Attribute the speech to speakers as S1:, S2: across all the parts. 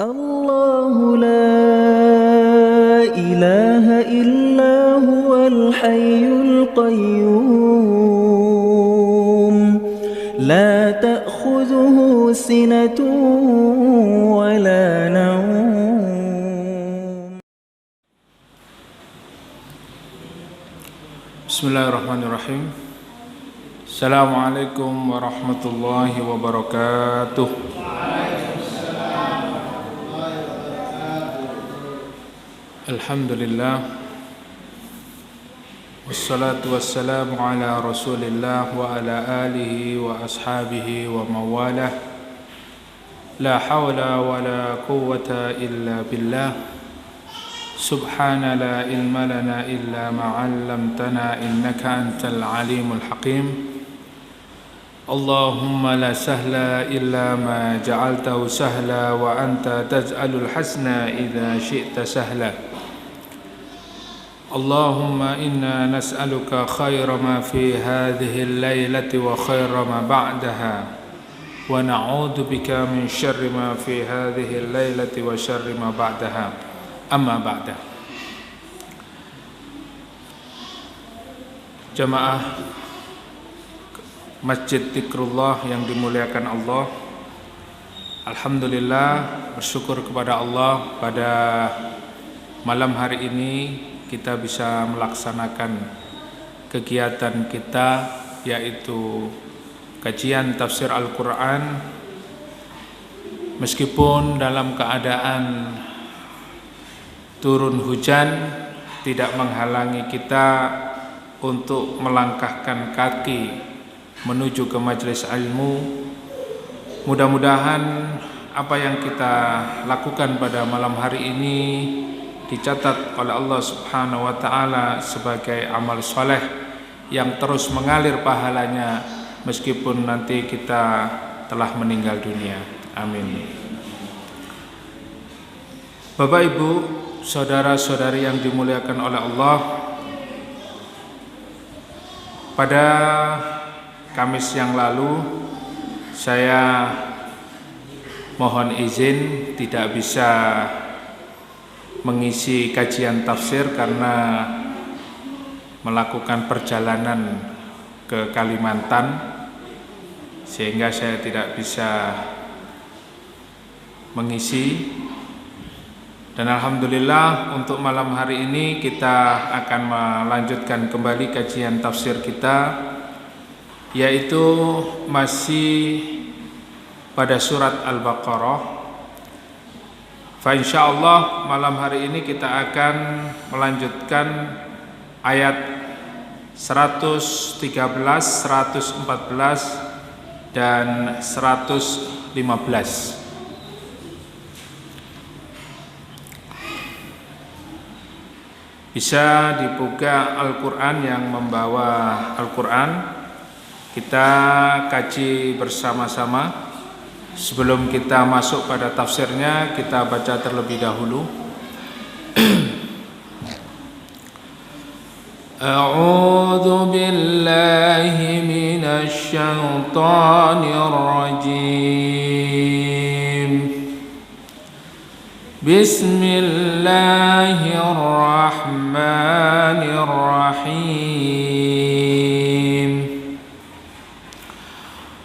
S1: الله لا إله إلا هو الحي القيوم لا تأخذه سنة ولا نوم.
S2: بسم الله الرحمن الرحيم. السلام عليكم ورحمة الله وبركاته. Alhamdulillah, wassalatu wassalamu ala rasulillah wa ala alihi wa ashabihi wa mawalah. La hawla wa la quwwata illa billah. Subhana la ilma lana illa ma 'allamtana innaka antal alimul hakim. Allahumma la sahla illa ma ja'altahu sahla wa anta taj'alul hasna idza syi'ta sahla. Allahumma inna nas'aluka khaira ma fi hadhihi al-lailati wa khaira ma ba'daha wa na'udzu bika min syarri ma fi hadhihi al-lailati wa syarri ma ba'daha. Amma ba'da. Jamaah Masjid Dzikrullah yang dimuliakan Allah, alhamdulillah, bersyukur kepada Allah pada malam hari ini kita bisa melaksanakan kegiatan kita, yaitu kajian tafsir Al-Quran, meskipun dalam keadaan turun hujan tidak menghalangi kita untuk melangkahkan kaki menuju ke majelis ilmu. Mudah-mudahan apa yang kita lakukan pada malam hari ini dicatat oleh Allah Subhanahu wa taala sebagai amal soleh yang terus mengalir pahalanya meskipun nanti kita telah meninggal dunia. Amin. Bapak Ibu, saudara-saudari yang dimuliakan oleh Allah, pada Kamis yang lalu saya mohon izin tidak bisa mengisi kajian tafsir karena melakukan perjalanan ke Kalimantan, sehingga saya tidak bisa mengisi. Dan alhamdulillah untuk malam hari ini kita akan melanjutkan kembali kajian tafsir kita, yaitu masih pada surat Al-Baqarah. Fa insyaallah malam hari ini kita akan melanjutkan ayat 113, 114 dan 115. Bisa dibuka Al-Quran yang membawa Al-Quran, kita kaji bersama-sama. Sebelum kita masuk pada tafsirnya, kita baca terlebih dahulu. A'udzu billahi minasy syaithanir rajim. Bismillahirrahmanirrahim.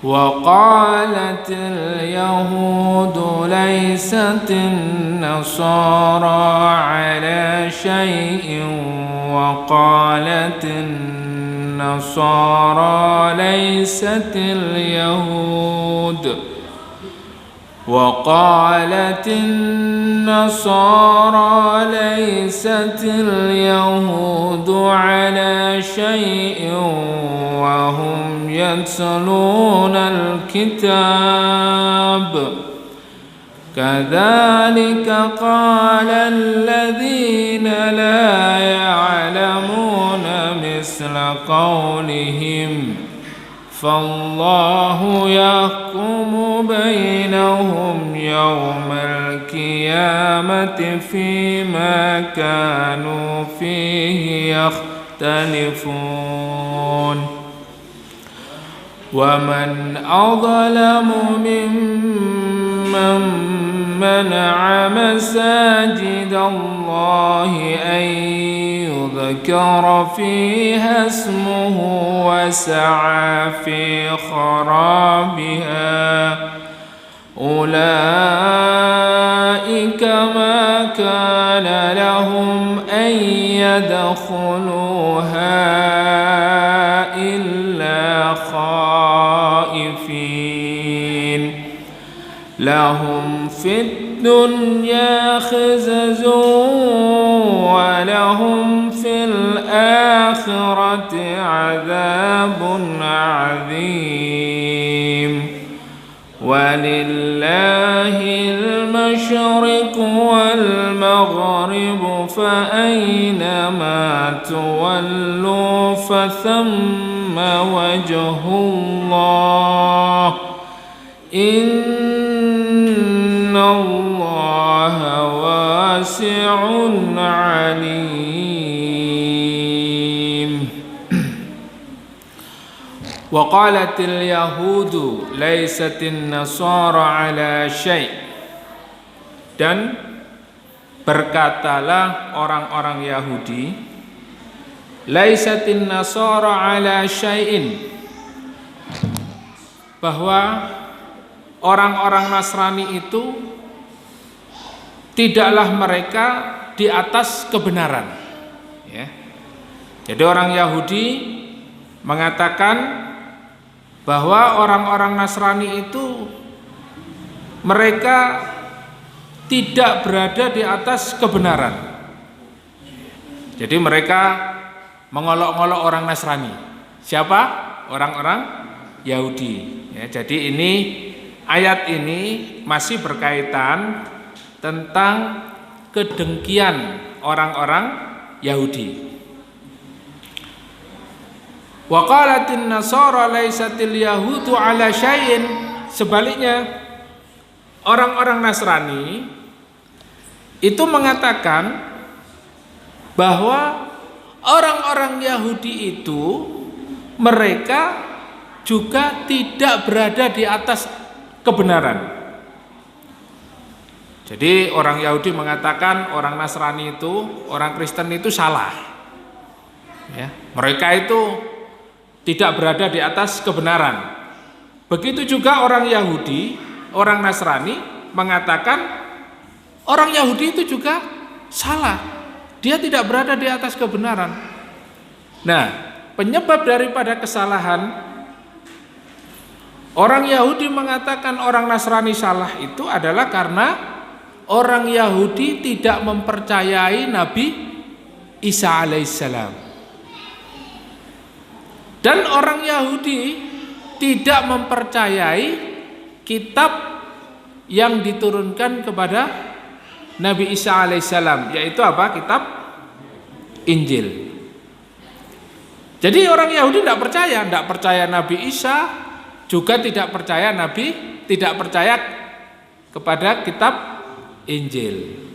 S2: وقالت اليهود ليست النصارى على شيء وقالت النصارى ليست اليهود وقالت النصارى ليست اليهود على شيء وهم يتلون الكتاب كذلك قال الذين لا يعلمون مثل قولهم فالله يحكم بينهم يوم القيامة فيما كانوا فيه يختلفون ومن أظلم ممن منع مساجد الله أن يذكر فيها اسمه وسعى في خرابها أولئك ما كان لهم أن يدخلوها إلا خائفين لهم في الدنيا خزي ولهم في الآخرة عذاب عظيم ولله المشرق والمغرب فأينما تولوا فثم وجه الله إن الله واسع عليم. وقالت اليهود ليست النصارى على شيء. Dan berkatalah orang-orang Yahudi, laisatin nasara ala syai'in, bahwa orang-orang Nasrani itu tidaklah mereka di atas kebenaran, ya. Jadi orang Yahudi mengatakan bahwa orang-orang Nasrani itu mereka tidak berada di atas kebenaran. Jadi mereka mengolok-olok orang Nasrani. Siapa? Orang-orang Yahudi. Ya, jadi ini ayat ini masih berkaitan tentang kedengkian orang-orang Yahudi. Wa qalatin nasara laisatil yahudu ala syai'in. Sebaliknya, orang-orang Nasrani itu mengatakan bahwa orang-orang Yahudi itu mereka juga tidak berada di atas kebenaran. Jadi orang Yahudi mengatakan orang Nasrani itu, orang Kristen itu salah, ya, mereka itu tidak berada di atas kebenaran. Begitu juga orang Yahudi, orang Nasrani mengatakan orang Yahudi itu juga salah, dia tidak berada di atas kebenaran. Nah, penyebab daripada kesalahan orang Yahudi mengatakan orang Nasrani salah itu adalah karena orang Yahudi tidak mempercayai Nabi Isa alaihissalam. Dan orang Yahudi tidak mempercayai kitab yang diturunkan kepada Nabi Isa alaihissalam, yaitu apa? Kitab Injil. Jadi orang Yahudi tidak percaya Nabi Isa, juga tidak percaya kepada kitab Injil.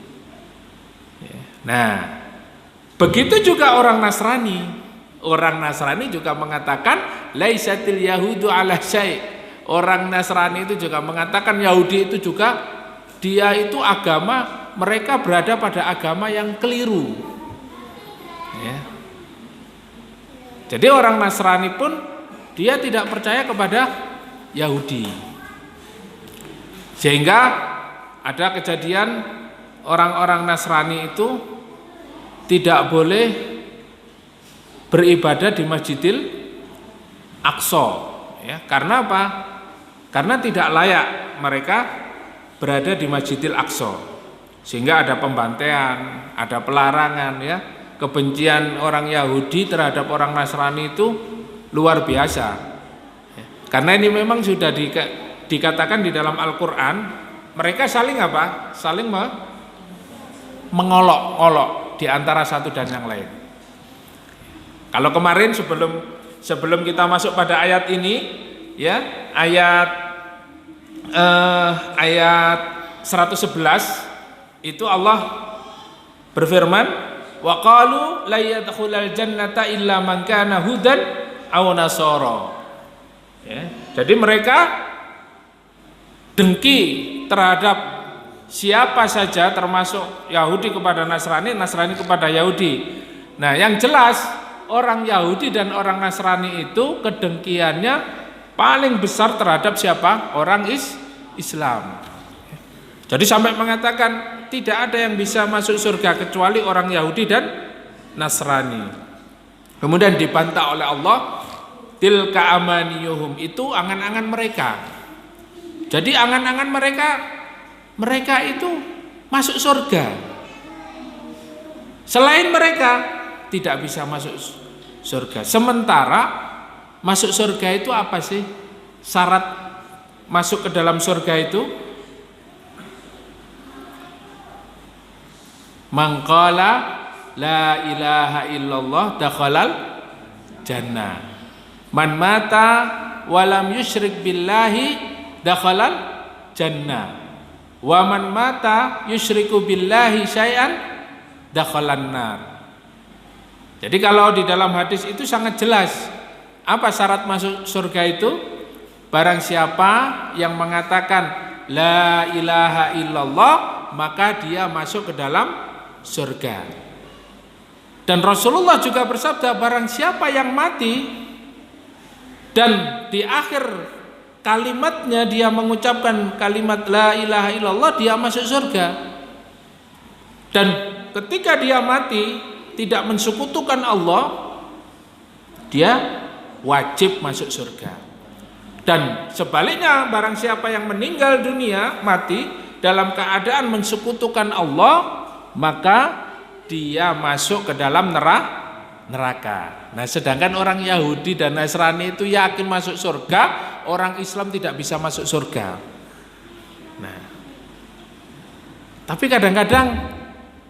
S2: Nah, begitu juga orang Nasrani. Orang Nasrani juga mengatakan laisatil yahudu ala syai'. Orang Nasrani itu juga mengatakan Yahudi itu juga dia itu agama, mereka berada pada agama yang keliru, ya. Jadi orang Nasrani pun dia tidak percaya kepada Yahudi. Sehingga ada kejadian orang-orang Nasrani itu tidak boleh beribadah di Masjidil Aqsa, ya. Karena apa? Karena tidak layak mereka berada di Masjidil Aqsa, sehingga ada pembantaian, ada pelarangan, ya. Kebencian orang Yahudi terhadap orang Nasrani itu luar biasa, ya. Karena ini memang sudah dikatakan di dalam Al-Quran, mereka saling apa? Saling mengolok-olok di antara satu dan yang lain. Kalau kemarin sebelum kita masuk pada ayat ini, ya, ayat 111 itu Allah berfirman, wa qalu la yadkhulul jannata illa man kana hudan aw nasara. Ya, jadi mereka dengki terhadap siapa saja, termasuk Yahudi kepada Nasrani, Nasrani kepada Yahudi. Nah, yang jelas orang Yahudi dan orang Nasrani itu kedengkiannya paling besar terhadap siapa? Orang Islam. Jadi sampai mengatakan tidak ada yang bisa masuk surga kecuali orang Yahudi dan Nasrani. Kemudian dibantah oleh Allah, tilka amaniyuhum, itu angan-angan mereka. Jadi angan-angan mereka itu masuk surga. Selain mereka tidak bisa masuk surga. Sementara masuk surga itu apa sih? Syarat masuk ke dalam surga itu man qala la ilaha illallah dakhalal jannah. Man mata walam yusyrik billahi dakhalal jannah. Wa man mata yusyriku billahi syai'an dakhalan nar. Jadi kalau di dalam hadis itu sangat jelas apa syarat masuk surga itu. Barang siapa yang mengatakan la ilaha illallah, maka dia masuk ke dalam surga. Dan Rasulullah juga bersabda, barang siapa yang mati dan di akhir kalimatnya dia mengucapkan kalimat la ilaha illallah, dia masuk surga. Dan ketika dia mati tidak mensekutukan Allah, dia wajib masuk surga. Dan sebaliknya, barang siapa yang meninggal dunia, mati dalam keadaan mensekutukan Allah, maka dia masuk ke dalam neraka. Nah, sedangkan orang Yahudi dan Nasrani itu yakin masuk surga, orang Islam tidak bisa masuk surga. Nah, tapi kadang-kadang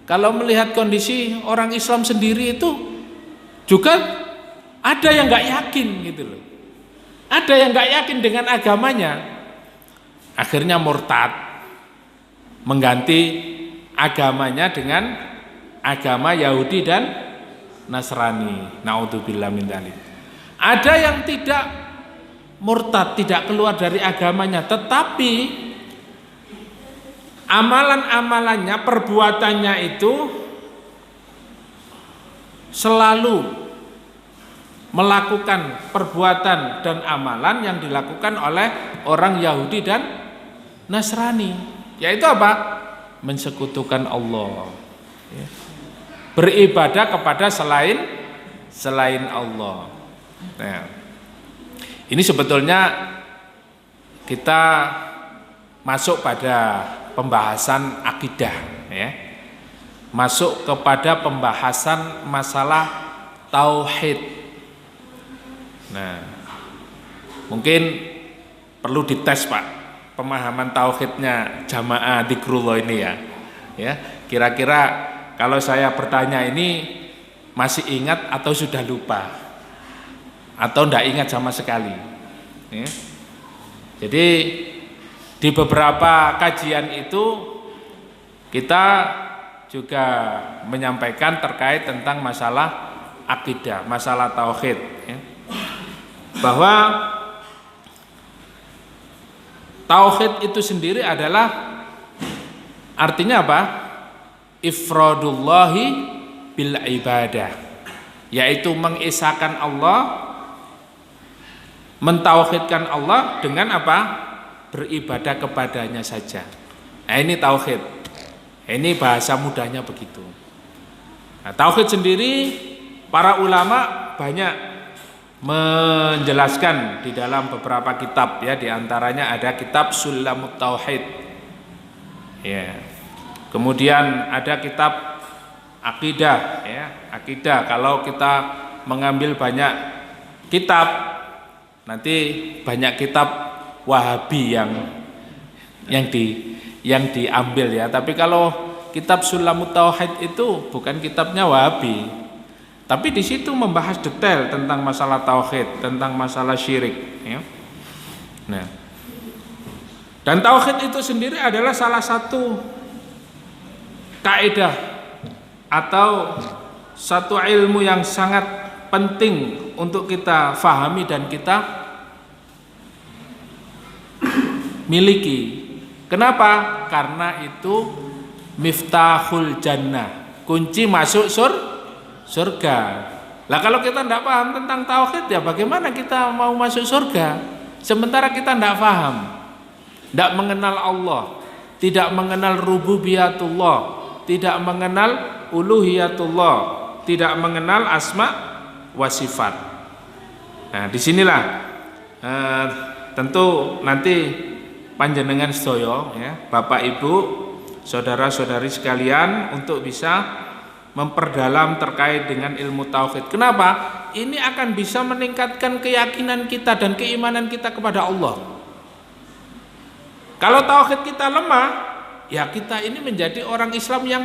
S2: kalau melihat kondisi orang Islam sendiri itu juga ada yang nggak yakin gitu loh. Ada yang nggak yakin dengan agamanya, akhirnya murtad, mengganti agamanya dengan agama Yahudi dan Nasrani. Naudzubillah min dzalik. Ada yang tidak murtad, tidak keluar dari agamanya, tetapi amalan-amalannya, perbuatannya itu selalu melakukan perbuatan dan amalan yang dilakukan oleh orang Yahudi dan Nasrani. Yaitu apa? Mensekutukan Allah, beribadah kepada selain Allah. Nah, ini sebetulnya kita masuk pada pembahasan akidah, ya. Masuk kepada pembahasan masalah tauhid. Nah, mungkin perlu dites Pak pemahaman tauhidnya jamaah Dzikrullah ini ya. Ya, kira-kira kalau saya bertanya ini masih ingat atau sudah lupa? Atau tidak ingat sama sekali? Ya. Jadi di beberapa kajian itu kita juga menyampaikan terkait tentang masalah akidah, masalah tauhid, ya. Bahwa tauhid itu sendiri adalah artinya apa? Ifradullahi bil ibadah, yaitu mengesahkan Allah, mentauhidkan Allah dengan apa? Beribadah kepadanya saja. Nah, ini tauhid. Ini bahasa mudahnya begitu. Nah, tauhid sendiri para ulama banyak menjelaskan di dalam beberapa kitab, ya, diantaranya ada kitab Sulamut Tauhid, ya. Kemudian ada kitab akidah, ya, akidah. Kalau kita mengambil banyak kitab, nanti banyak kitab Wahabi yang diambil, ya. Tapi kalau kitab Sulamut Tauhid itu bukan kitabnya Wahabi. Tapi di situ membahas detail tentang masalah tauhid, tentang masalah syirik, ya. Nah, dan tauhid itu sendiri adalah salah satu kaidah atau satu ilmu yang sangat penting untuk kita fahami dan kita miliki. Kenapa? Karena itu miftahul jannah, kunci masuk surga. Lah kalau kita tidak paham tentang tauhid, ya bagaimana kita mau masuk surga? Sementara kita tidak paham, tidak mengenal Allah, tidak mengenal rububiyatullah, tidak mengenal uluhiyatullah, tidak mengenal asma wa sifat. Nah, disinilah tentu nanti panjenengan sedaya, ya, Bapak Ibu, saudara-saudari sekalian, untuk bisa memperdalam terkait dengan ilmu tauhid. Kenapa? Ini akan bisa meningkatkan keyakinan kita dan keimanan kita kepada Allah. Kalau tauhid kita lemah, ya kita ini menjadi orang Islam yang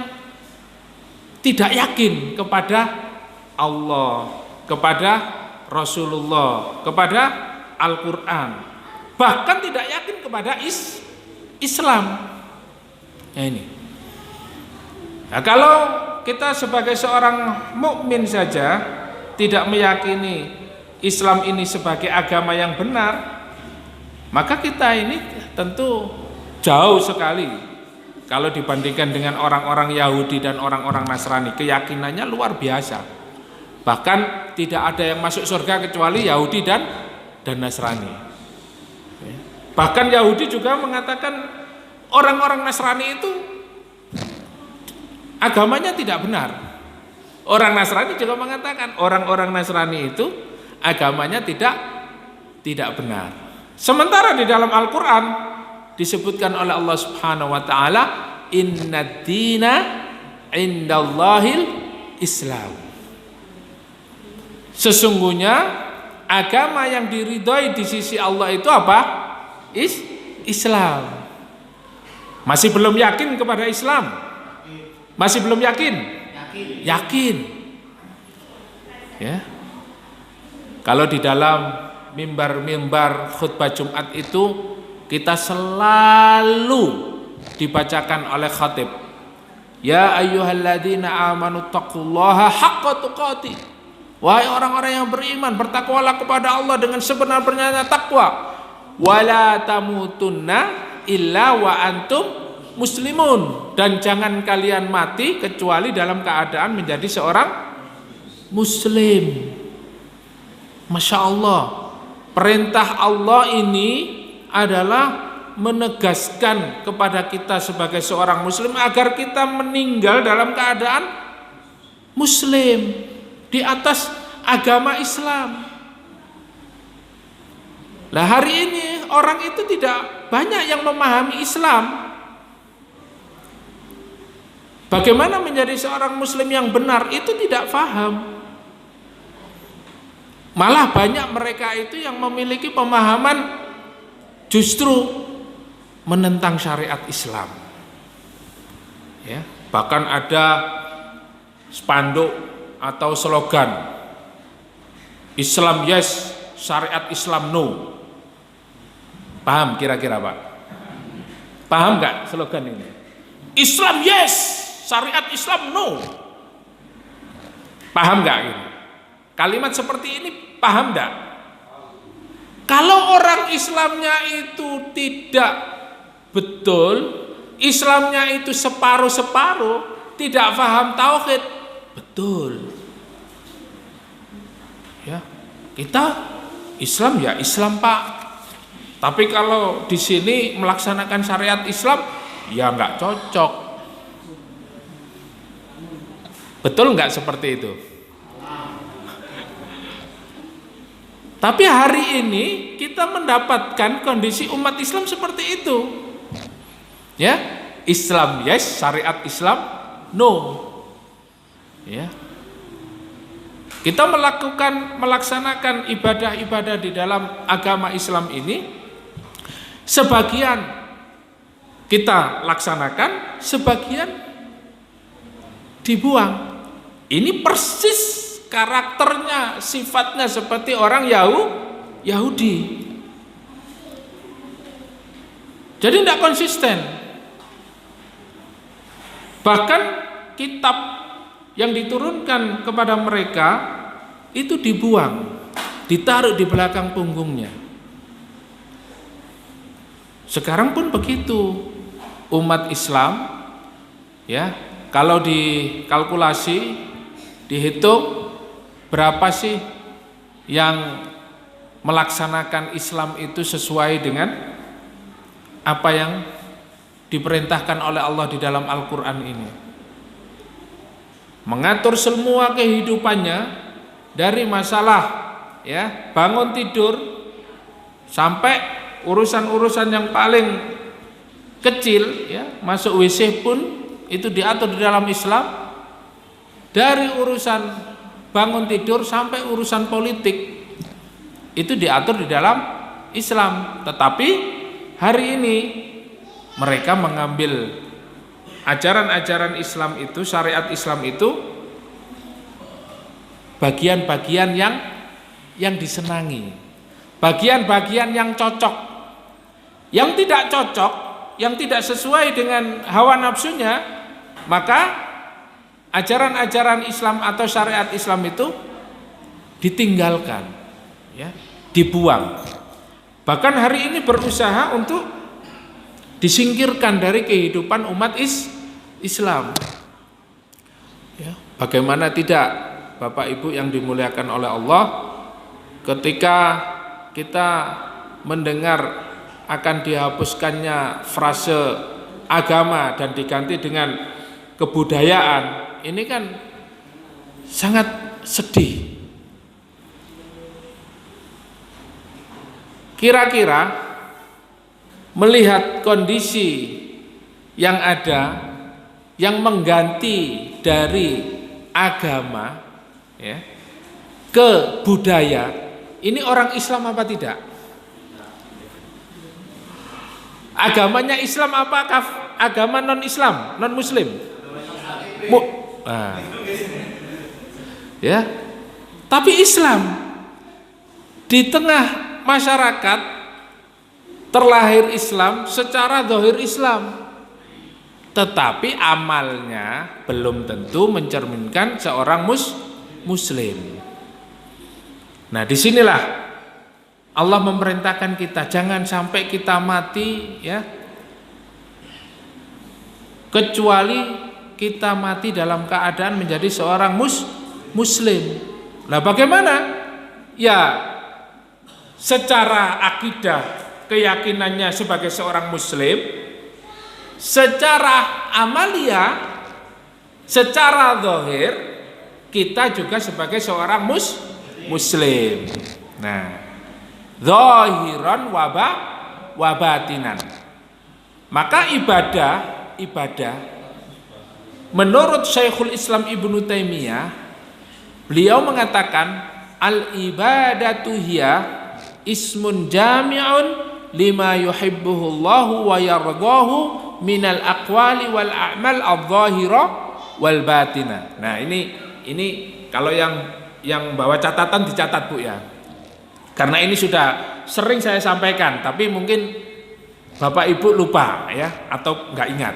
S2: tidak yakin kepada Allah, kepada Rasulullah, kepada Al-Quran, bahkan tidak yakin kepada Islam. Ya ini. Nah, kalau kita sebagai seorang mukmin saja tidak meyakini Islam ini sebagai agama yang benar, maka kita ini tentu jauh sekali kalau dibandingkan dengan orang-orang Yahudi dan orang-orang Nasrani. Keyakinannya luar biasa. Bahkan tidak ada yang masuk surga kecuali Yahudi dan Nasrani. Bahkan Yahudi juga mengatakan orang-orang Nasrani itu agamanya tidak benar. Orang Nasrani juga mengatakan orang-orang Nasrani itu agamanya tidak benar. Sementara di dalam Al-Quran disebutkan oleh Allah Subhanahu wa ta'ala, innad dina indallahil Islam. Sesungguhnya agama yang diridhoi di sisi Allah itu apa? Islam. Masih belum yakin kepada Islam? Masih belum yakin? Yakin. Ya. Kalau di dalam mimbar khutbah Jumat itu kita selalu dibacakan oleh khatib, ya ayyuhalladzina amanu taqullaha haqqa tuqatih. Wahai orang-orang yang beriman, bertakwalah kepada Allah dengan sebenar-benarnya takwa. Wala tamutunna illa wa antum muslimun, dan jangan kalian mati kecuali dalam keadaan menjadi seorang muslim. Masya Allah, perintah Allah ini adalah menegaskan kepada kita sebagai seorang muslim agar kita meninggal dalam keadaan muslim di atas agama Islam. Nah, hari ini orang itu tidak banyak yang memahami Islam. Bagaimana menjadi seorang muslim yang benar itu tidak paham. Malah banyak mereka itu yang memiliki pemahaman justru menentang syariat Islam. Ya, bahkan ada spanduk atau slogan, Islam yes, syariat Islam no. Paham kira-kira Pak? Paham nggak slogan ini? Islam yes, syariat Islam no. Paham nggak ini? Kalimat seperti ini paham nggak? Kalau orang Islamnya itu tidak betul, Islamnya itu separuh-separuh, tidak paham tauhid, betul. Ya, kita Islam ya Islam Pak. Tapi kalau di sini melaksanakan syariat Islam, ya nggak cocok. Betul nggak seperti itu? Tapi hari ini kita mendapatkan kondisi umat Islam seperti itu. Ya, Islam yes, syariat Islam no. Ya. Kita melaksanakan ibadah-ibadah di dalam agama Islam ini, sebagian kita laksanakan, sebagian dibuang. Ini persis karakternya, sifatnya seperti orang Yahudi. Jadi tidak konsisten. Bahkan kitab yang diturunkan kepada mereka itu dibuang, ditaruh di belakang punggungnya. Sekarang pun begitu. umat Islam, ya, kalau dikalkulasi, dihitung berapa sih yang melaksanakan Islam itu sesuai dengan apa yang diperintahkan oleh Allah di dalam Al-Quran ini, mengatur semua kehidupannya dari masalah, ya, bangun tidur sampai urusan-urusan yang paling kecil, ya, masuk WC pun itu diatur di dalam Islam. Dari urusan bangun tidur sampai urusan politik itu diatur di dalam Islam. Tetapi hari ini mereka mengambil ajaran-ajaran Islam itu, syariat Islam itu, bagian-bagian yang disenangi, bagian-bagian yang cocok. Yang tidak cocok, yang tidak sesuai dengan hawa nafsunya, maka ajaran-ajaran Islam atau syariat Islam itu ditinggalkan, ya, dibuang. Bahkan hari ini berusaha untuk disingkirkan dari kehidupan umat Islam. Ya, bagaimana tidak, Bapak Ibu yang dimuliakan oleh Allah, ketika kita mendengar akan dihapuskannya frase agama dan diganti dengan kebudayaan, ini kan sangat sedih. Kira-kira melihat kondisi yang ada, yang mengganti dari agama, ya, ke budaya, ini orang Islam apa tidak? Agamanya Islam apakah agama non Islam, non Muslim? Ya, tapi Islam di tengah masyarakat terlahir Islam, secara zahir Islam, tetapi amalnya belum tentu mencerminkan seorang Muslim. Nah, disinilah Allah memerintahkan kita jangan sampai kita mati, ya, kecuali kita mati dalam keadaan menjadi seorang Muslim. Nah, bagaimana? Ya, secara akidah, keyakinannya sebagai seorang Muslim, secara amalia, secara zahir kita juga sebagai seorang Muslim. Nah, zahiran wa batinan. Maka ibadah menurut Syekhul Islam Ibnu Taimiyah, beliau mengatakan al-ibadatu hiya ismun jami'un lima yuhibbuhu Allahu wa yardahu minal aqwali wal a'mal adh-dhahira wal batina. Nah, ini kalau yang bawa catatan dicatat, Bu, ya. Karena ini sudah sering saya sampaikan, tapi mungkin Bapak Ibu lupa, ya, atau nggak ingat,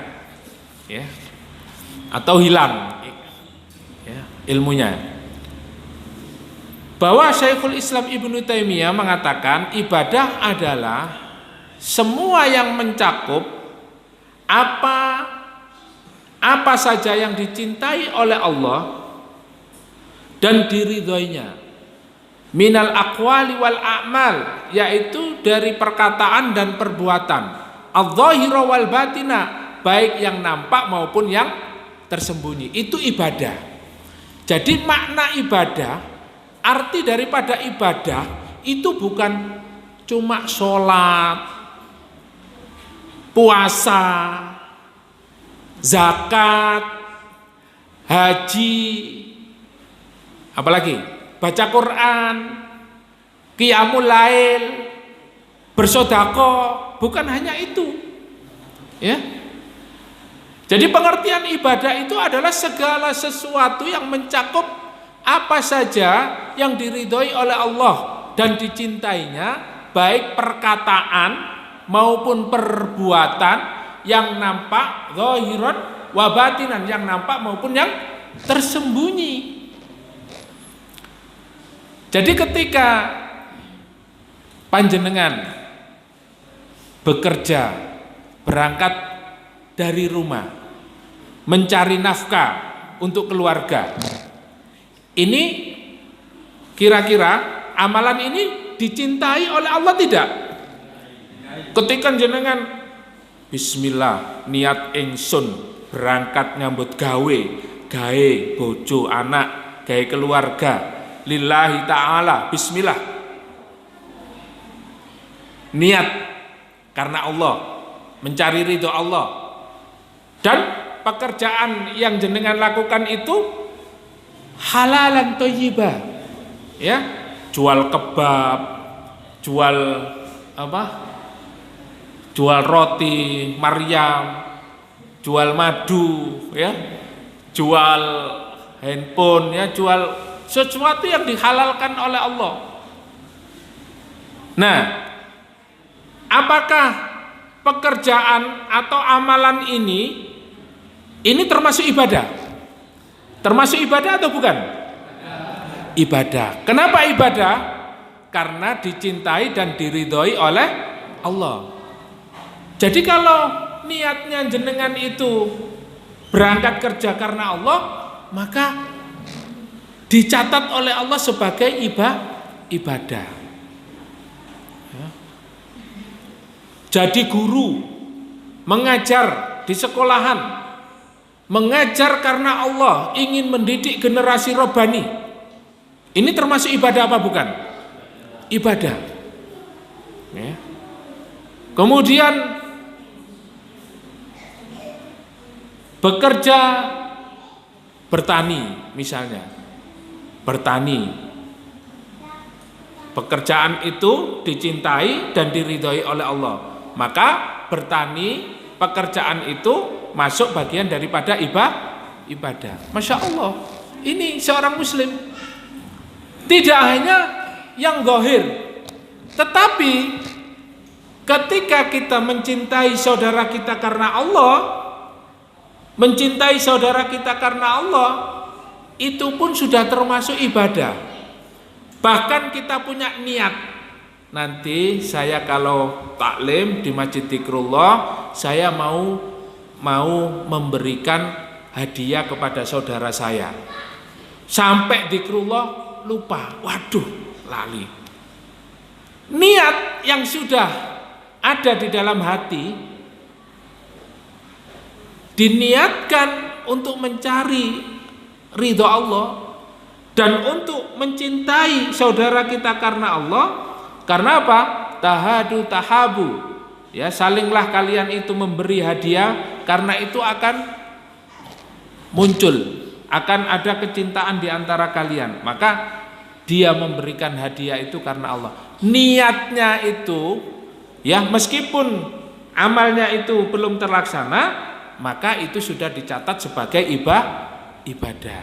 S2: ya, atau hilang, ya, ilmunya. Bahwa Syekhul Islam Ibnu Taimiyah mengatakan ibadah adalah semua yang mencakup apa saja yang dicintai oleh Allah dan diridhoinya, minal aqwali wal a'mal, yaitu dari perkataan dan perbuatan, adh-dhahira wal batina, baik yang nampak maupun yang tersembunyi, itu ibadah. Jadi makna ibadah, arti daripada ibadah itu bukan cuma sholat, puasa, zakat, haji, apalagi baca Quran, qiyamul lail, bersedekah, bukan hanya itu, ya. Jadi pengertian ibadah itu adalah segala sesuatu yang mencakup apa saja yang diridhoi oleh Allah dan dicintainya, baik perkataan maupun perbuatan, yang nampak zahiran wa batinan, yang nampak maupun yang tersembunyi. Jadi ketika panjenengan bekerja, berangkat dari rumah, mencari nafkah untuk keluarga. Ini kira-kira amalan ini dicintai oleh Allah tidak? Ketika jenengan bismillah niat ingsun berangkat nyambut gawe bojo anak, gawe keluarga lillahi ta'ala, bismillah, niat karena Allah, mencari ridho Allah, dan pekerjaan yang jenengan lakukan itu halalan thayyibah, ya, jual kebab, jual jual roti Maryam, jual madu, ya, jual handphone, ya, jual sesuatu yang dihalalkan oleh Allah. Nah, apakah pekerjaan atau amalan ini termasuk ibadah? Termasuk ibadah atau bukan? Ibadah. Kenapa ibadah? Karena dicintai dan diridhoi oleh Allah. Jadi kalau niatnya jenengan itu berangkat kerja karena Allah, maka dicatat oleh Allah sebagai ibadah. Jadi guru, mengajar di sekolahan, mengajar karena Allah, ingin mendidik generasi robani, ini termasuk ibadah apa bukan? Ibadah. Ya. Kemudian bekerja, bertani misalnya, bertani, pekerjaan itu dicintai dan diridhoi oleh Allah, maka bertani, pekerjaan itu masuk bagian daripada ibadah. Masya Allah, ini seorang muslim tidak hanya yang zahir, tetapi ketika kita mencintai saudara kita karena Allah, mencintai saudara kita karena Allah, itu pun sudah termasuk ibadah. Bahkan kita punya niat, nanti saya kalau taklim di Masjid Dzikrullah, saya mau memberikan hadiah kepada saudara saya. Sampai Dzikrullah lupa, waduh, lali. Niat yang sudah ada di dalam hati diniatkan untuk mencari ridho Allah dan untuk mencintai saudara kita karena Allah. Karena apa? Tahadu tahabu, ya, salinglah kalian itu memberi hadiah, karena itu akan muncul, akan ada kecintaan di antara kalian. Maka dia memberikan hadiah itu karena Allah. Niatnya itu, ya, meskipun amalnya itu belum terlaksana, maka itu sudah dicatat sebagai ibadah.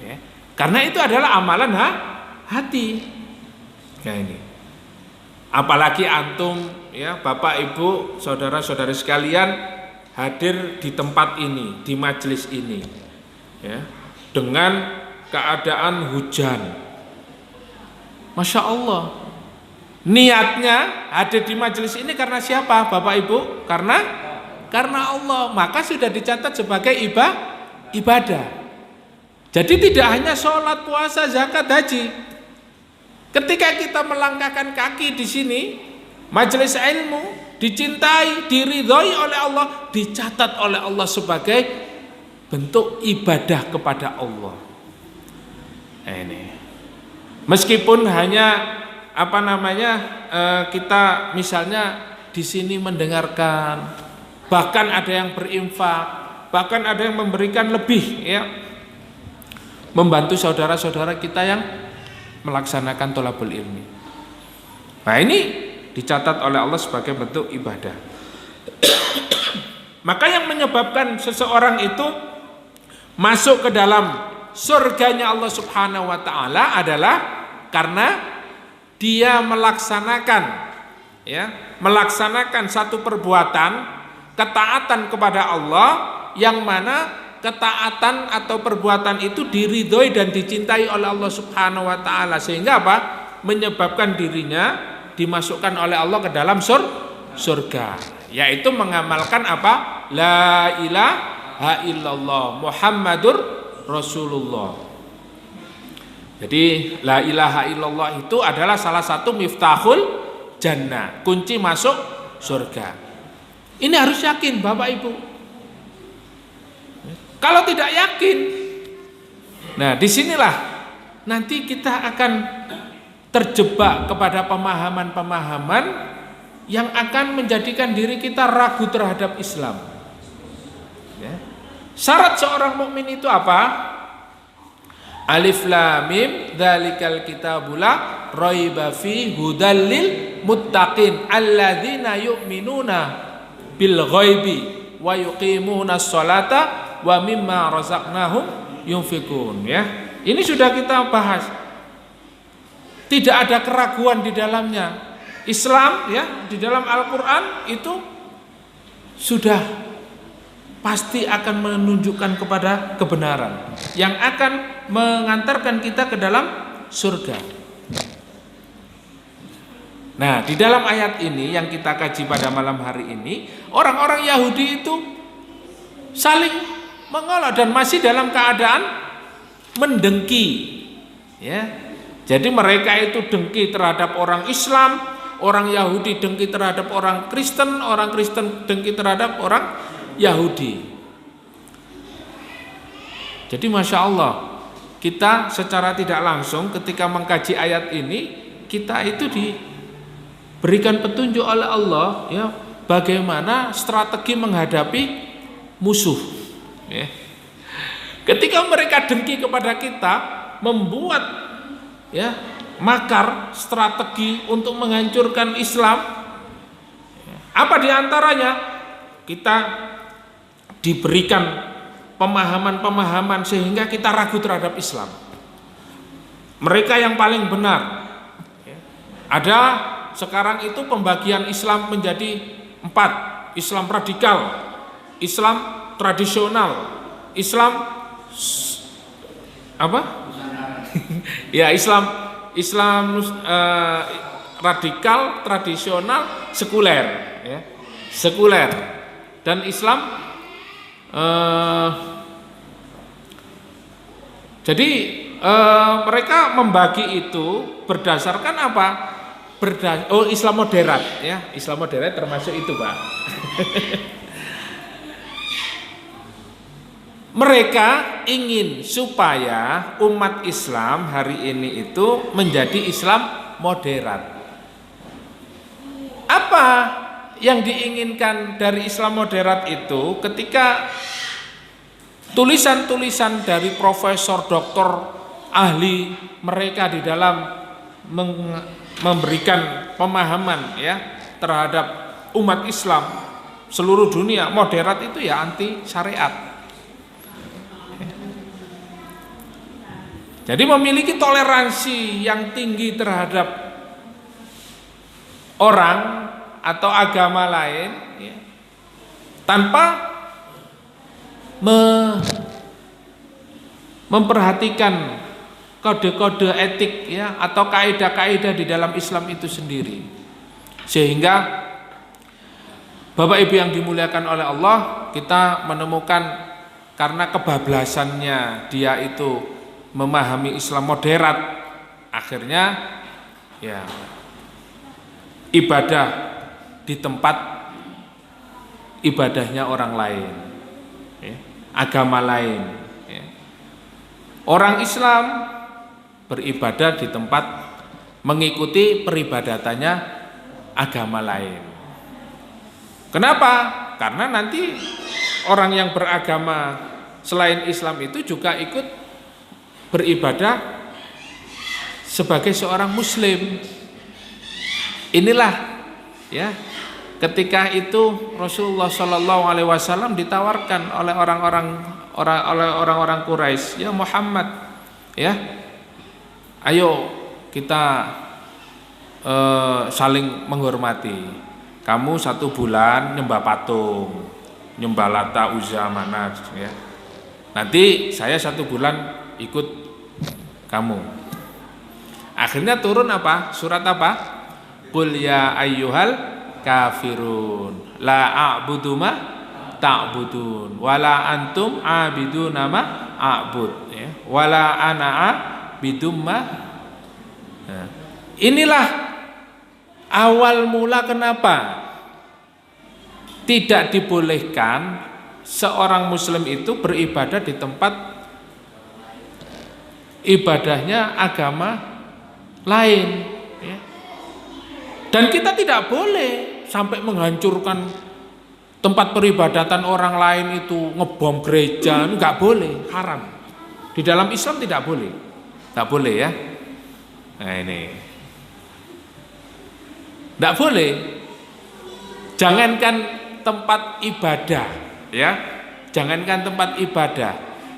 S2: Ya. Karena itu adalah amalan hati. Kayak ini. Apalagi antum, ya, Bapak Ibu, saudara-saudari sekalian hadir di tempat ini, di majelis ini, ya, dengan keadaan hujan. Masya Allah, niatnya hadir di majelis ini karena siapa, Bapak Ibu? Karena Allah, maka sudah dicatat sebagai ibadah. Jadi tidak hanya sholat, puasa, zakat, haji. Ketika kita melangkahkan kaki di sini, majelis ilmu, dicintai, diridhoi oleh Allah, dicatat oleh Allah sebagai bentuk ibadah kepada Allah. Ini. Meskipun hanya kita misalnya di sini mendengarkan, bahkan ada yang berinfak, bahkan ada yang memberikan lebih, ya, membantu saudara-saudara kita yang melaksanakan thalabul ilmi. Nah, ini dicatat oleh Allah sebagai bentuk ibadah. Maka yang menyebabkan seseorang itu masuk ke dalam surganya Allah Subhanahu wa taala adalah karena dia melaksanakan satu perbuatan ketaatan kepada Allah, yang mana ketaatan atau perbuatan itu diridhoi dan dicintai oleh Allah Subhanahu wa taala, sehingga apa? Menyebabkan dirinya dimasukkan oleh Allah ke dalam surga, yaitu mengamalkan apa? La ilaha illallah Muhammadur Rasulullah. Jadi la ilaha illallah itu adalah salah satu miftahul jannah, kunci masuk surga. Ini harus yakin Bapak Ibu. Kalau tidak yakin, nah disinilah nanti kita akan terjebak kepada pemahaman-pemahaman yang akan menjadikan diri kita ragu terhadap Islam. Ya. Syarat seorang mukmin itu apa? Alif lam mim dzalikal kitabul la raiba fi hudal lil muttaqin alladzina yu'minuna bil ghaibi wa yuqimuna sholata wa mimma razaqnahum yunfikun. Ya. Ini sudah kita bahas. Tidak ada keraguan di dalamnya. Islam ya di dalam Al-Qur'an itu sudah pasti akan menunjukkan kepada kebenaran yang akan mengantarkan kita ke dalam surga. Nah, di dalam ayat ini yang kita kaji pada malam hari ini, orang-orang Yahudi itu saling mengolok dan masih dalam keadaan mendengki. Ya. Jadi mereka itu dengki terhadap orang Islam, orang Yahudi dengki terhadap orang Kristen dengki terhadap orang Yahudi. Jadi Masya Allah, kita secara tidak langsung ketika mengkaji ayat ini, kita itu diberikan petunjuk oleh Allah ya, bagaimana strategi menghadapi musuh ya. Ketika mereka dengki kepada kita, membuat ya makar strategi untuk menghancurkan Islam, apa diantaranya? Kita diberikan pemahaman-pemahaman sehingga kita ragu terhadap Islam. Mereka yang paling benar. Ada sekarang itu pembagian Islam menjadi 4. Islam radikal, Islam tradisional, Islam apa? Ya Islam radikal, tradisional, sekuler, ya. Sekuler dan Islam. Jadi mereka membagi itu berdasarkan apa? Islam moderat, ya. Islam moderat termasuk itu, Pak. Mereka ingin supaya umat Islam hari ini itu menjadi Islam moderat. Apa yang diinginkan dari Islam moderat itu? Ketika tulisan-tulisan dari profesor, doktor, ahli mereka di dalam memberikan pemahaman ya terhadap umat Islam seluruh dunia, moderat itu ya anti syariat. Jadi memiliki toleransi yang tinggi terhadap orang atau agama lain ya, tanpa memperhatikan kode-kode etik ya atau kaidah-kaidah di dalam Islam itu sendiri. Sehingga Bapak Ibu yang dimuliakan oleh Allah, kita menemukan karena kebablasannya dia itu memahami Islam moderat, akhirnya ya ibadah di tempat ibadahnya orang lain ya, agama lain ya. Orang Islam beribadah di tempat mengikuti peribadatannya agama lain. Kenapa? Karena nanti orang yang beragama selain Islam itu juga ikut beribadah sebagai seorang muslim. Inilah ya ketika itu Rasulullah SAW ditawarkan oleh orang-orang Quraisy, ya Muhammad ya ayo kita saling menghormati. Kamu 1 bulan nyembah patung, nyembah Lata, Uzza, Manat ya. Nanti saya 1 bulan ikut kamu. Akhirnya turun apa? Surat apa? Qul ya ayyuhal kafirun la a'budu ma ta'budun wala antum abiduna ma a'bud ya. Wala ana abidum ma. Nah, inilah awal mula kenapa tidak dibolehkan seorang muslim itu beribadah di tempat ibadahnya agama lain ya. Dan kita tidak boleh sampai menghancurkan tempat peribadatan orang lain itu, ngebom gereja, nggak boleh, haram. Di dalam Islam tidak boleh, nggak boleh ya. Nah ini, nggak boleh. Jangankan tempat ibadah, ya, jangankan tempat ibadah.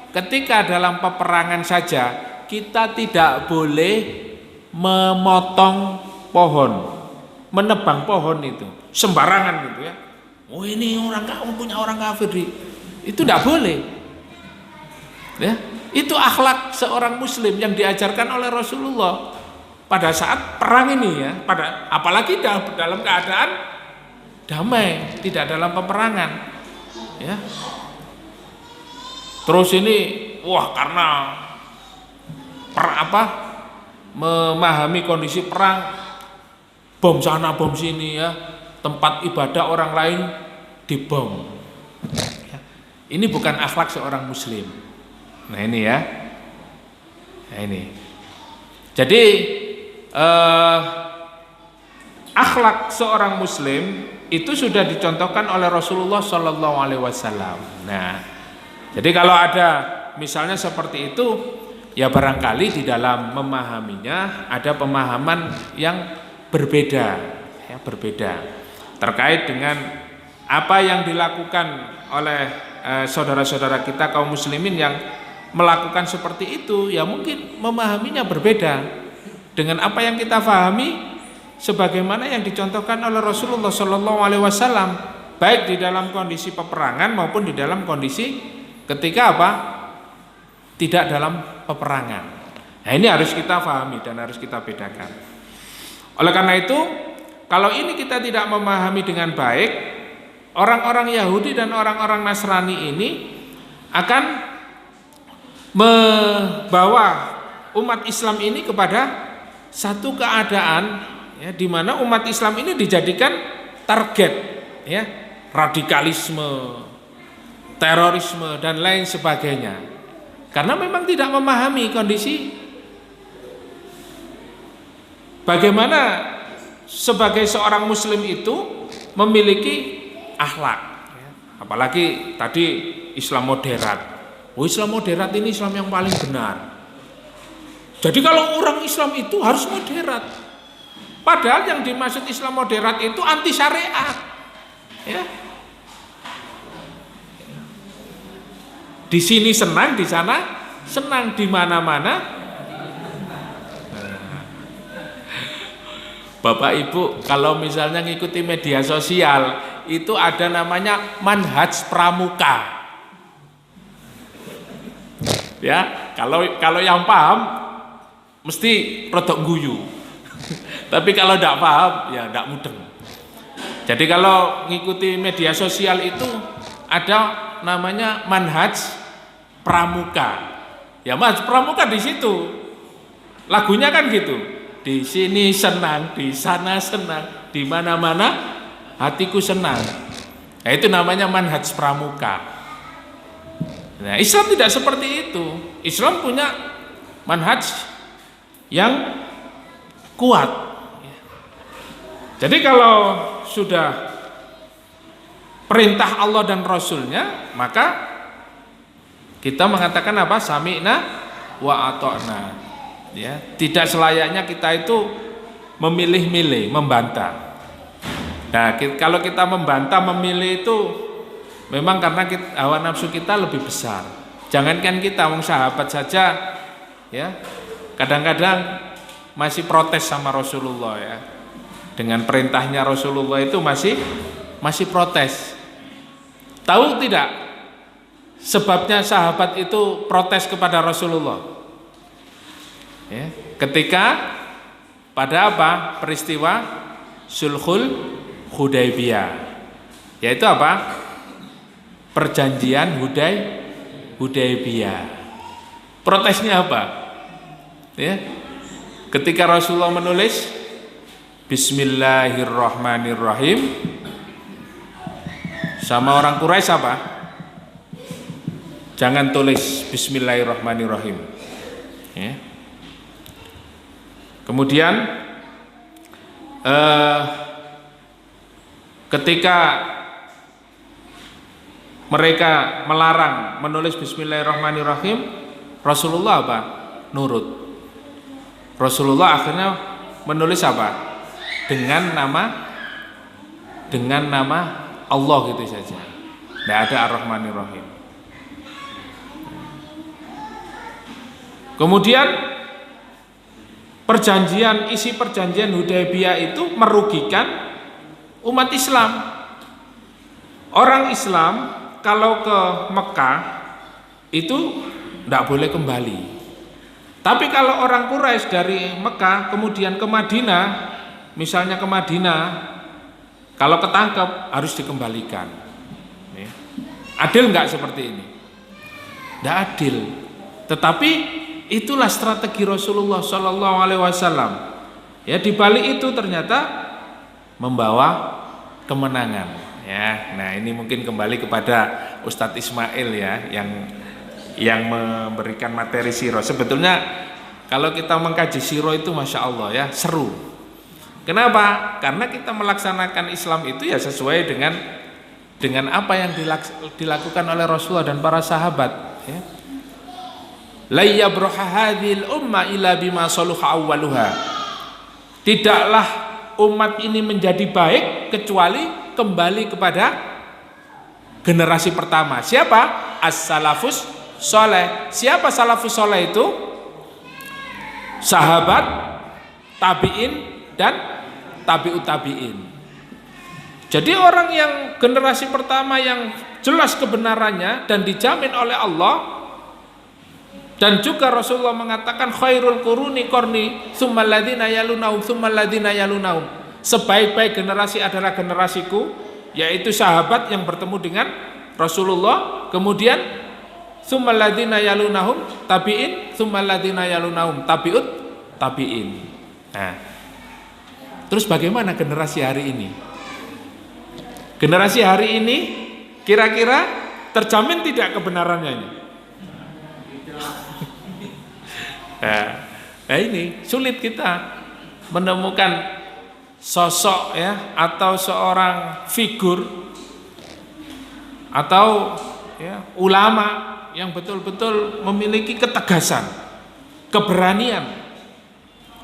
S2: Ketika dalam peperangan saja kita tidak boleh memotong pohon, menebang pohon itu sembarangan gitu ya. Oh ini orang punya orang kafir itu tidak boleh. Ya, itu akhlak seorang muslim yang diajarkan oleh Rasulullah pada saat perang ini ya. Apalagi dalam keadaan damai, tidak dalam peperangan. Ya. Terus ini karena memahami kondisi perang, bom sana bom sini ya, tempat ibadah orang lain dibom ya. Ini bukan akhlak seorang muslim. Nah ini ya, nah ini jadi akhlak seorang muslim itu sudah dicontohkan oleh Rasulullah SAW. Nah jadi kalau ada misalnya seperti itu, ya barangkali di dalam memahaminya ada pemahaman yang berbeda, ya, berbeda terkait dengan apa yang dilakukan oleh saudara-saudara kita kaum muslimin yang melakukan seperti itu. Ya mungkin memahaminya berbeda dengan apa yang kita pahami, sebagaimana yang dicontohkan oleh Rasulullah SAW, baik di dalam kondisi peperangan maupun di dalam kondisi ketika tidak dalam peperangan. Nah ini harus kita pahami dan harus kita bedakan. Oleh karena itu, kalau ini kita tidak memahami dengan baik, orang-orang Yahudi dan orang-orang Nasrani ini akan membawa umat Islam ini kepada satu keadaan ya, di mana umat Islam ini dijadikan target ya, radikalisme, terorisme dan lain sebagainya, karena memang tidak memahami kondisi bagaimana sebagai seorang muslim itu memiliki akhlak ya. Apalagi tadi Islam moderat. Islam moderat ini Islam yang paling benar. Jadi kalau orang Islam itu harus moderat, padahal yang dimaksud Islam moderat itu anti syariat ya. Di sini senang, di sana senang, di mana-mana. Bapak Ibu, kalau misalnya ngikuti media sosial, itu ada namanya manhaj pramuka. Ya, kalau yang paham mesti rodok guyu. Tapi kalau tidak paham, ya tidak mudeng. Jadi kalau ngikuti media sosial itu ada namanya manhaj pramuka. Ya manhaj pramuka di situ. Lagunya kan gitu. Di sini senang, di sana senang, di mana-mana hatiku senang. Nah, itu namanya manhaj pramuka. Nah, Islam tidak seperti itu. Islam punya manhaj yang kuat. Jadi kalau sudah perintah Allah dan Rasulnya, maka kita mengatakan apa? Sami'na wa ata'na. Ya, tidak selayaknya kita itu memilih-milih, membantah. Nah, kalau kita membantah, memilih itu memang karena hawa nafsu kita lebih besar. Jangankan kita, wong sahabat saja, ya, kadang-kadang masih protes sama Rasulullah ya. Dengan perintahnya Rasulullah itu masih protes. Tahu tidak sebabnya sahabat itu protes kepada Rasulullah? Ya, ketika pada peristiwa Sulhul Hudaybiyah, yaitu perjanjian Hudaybiyah. Protesnya apa? Ya. Ketika Rasulullah menulis Bismillahirrahmanirrahim, sama orang Quraisy apa? Jangan tulis Bismillahirrahmanirrahim. Ya. Kemudian ketika mereka melarang menulis Bismillahirrahmanirrahim, Rasulullah apa? Nurut. Rasulullah akhirnya menulis apa? Dengan nama Allah gitu saja. Tidak ada Ar-Rahmanir-Rahim. Kemudian isi perjanjian Hudaybiyah itu merugikan umat Islam. Orang Islam kalau ke Mekah itu tidak boleh kembali. Tapi kalau orang Quraisy dari Mekah kemudian ke Madinah, misalnya ke Madinah, kalau ketangkep harus dikembalikan. Adil nggak seperti ini? Tidak adil. Tetapi itulah strategi Rasulullah Shallallahu Alaihi Wasallam. Ya, di balik itu ternyata membawa kemenangan. Ya, nah ini mungkin kembali kepada Ustadz Ismail ya, yang memberikan materi siro. Sebetulnya kalau kita mengkaji siro itu masya Allah ya, seru. Kenapa? Karena kita melaksanakan Islam itu ya sesuai dengan apa yang dilakukan oleh Rasulullah dan para sahabat. Ya. La yabruha hadhil umma illa bima saluha awwaluha. Tidaklah umat ini menjadi baik kecuali kembali kepada generasi pertama. Siapa? As-salafus soleh. Siapa salafus soleh itu? Sahabat, tabi'in dan tabi'ut tabi'in. Jadi orang yang generasi pertama yang jelas kebenarannya dan dijamin oleh Allah, dan juga Rasulullah mengatakan khairul quruni qarni tsummal ladzina yalunahum tsummal ladzina yalunahum. Sebaik-baik generasi adalah generasiku, yaitu sahabat yang bertemu dengan Rasulullah, kemudian tsummal ladzina yalunahum tabi'in, tsummal ladzina yalunahum tabi'ut tabi'in. Nah, terus bagaimana generasi hari ini? Generasi hari ini kira-kira terjamin tidak kebenarannya ini? Nah ini sulit kita menemukan sosok ya, atau seorang figur atau ya, ulama yang betul-betul memiliki ketegasan, keberanian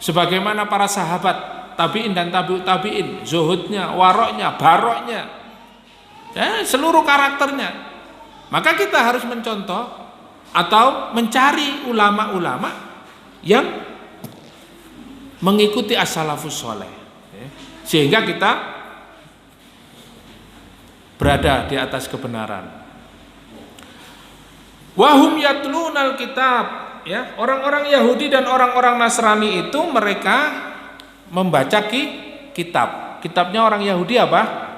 S2: sebagaimana para sahabat tabi'in dan tabi'ut tabi'in, zuhudnya, waroknya, baroknya, ya, seluruh karakternya. Maka kita harus mencontoh atau mencari ulama-ulama yang mengikuti as-salafus soleh, sehingga kita berada di atas kebenaran. Wahum yatlunal kitab, ya, orang-orang Yahudi dan orang-orang Nasrani itu mereka membaca kitab. Kitabnya orang Yahudi apa?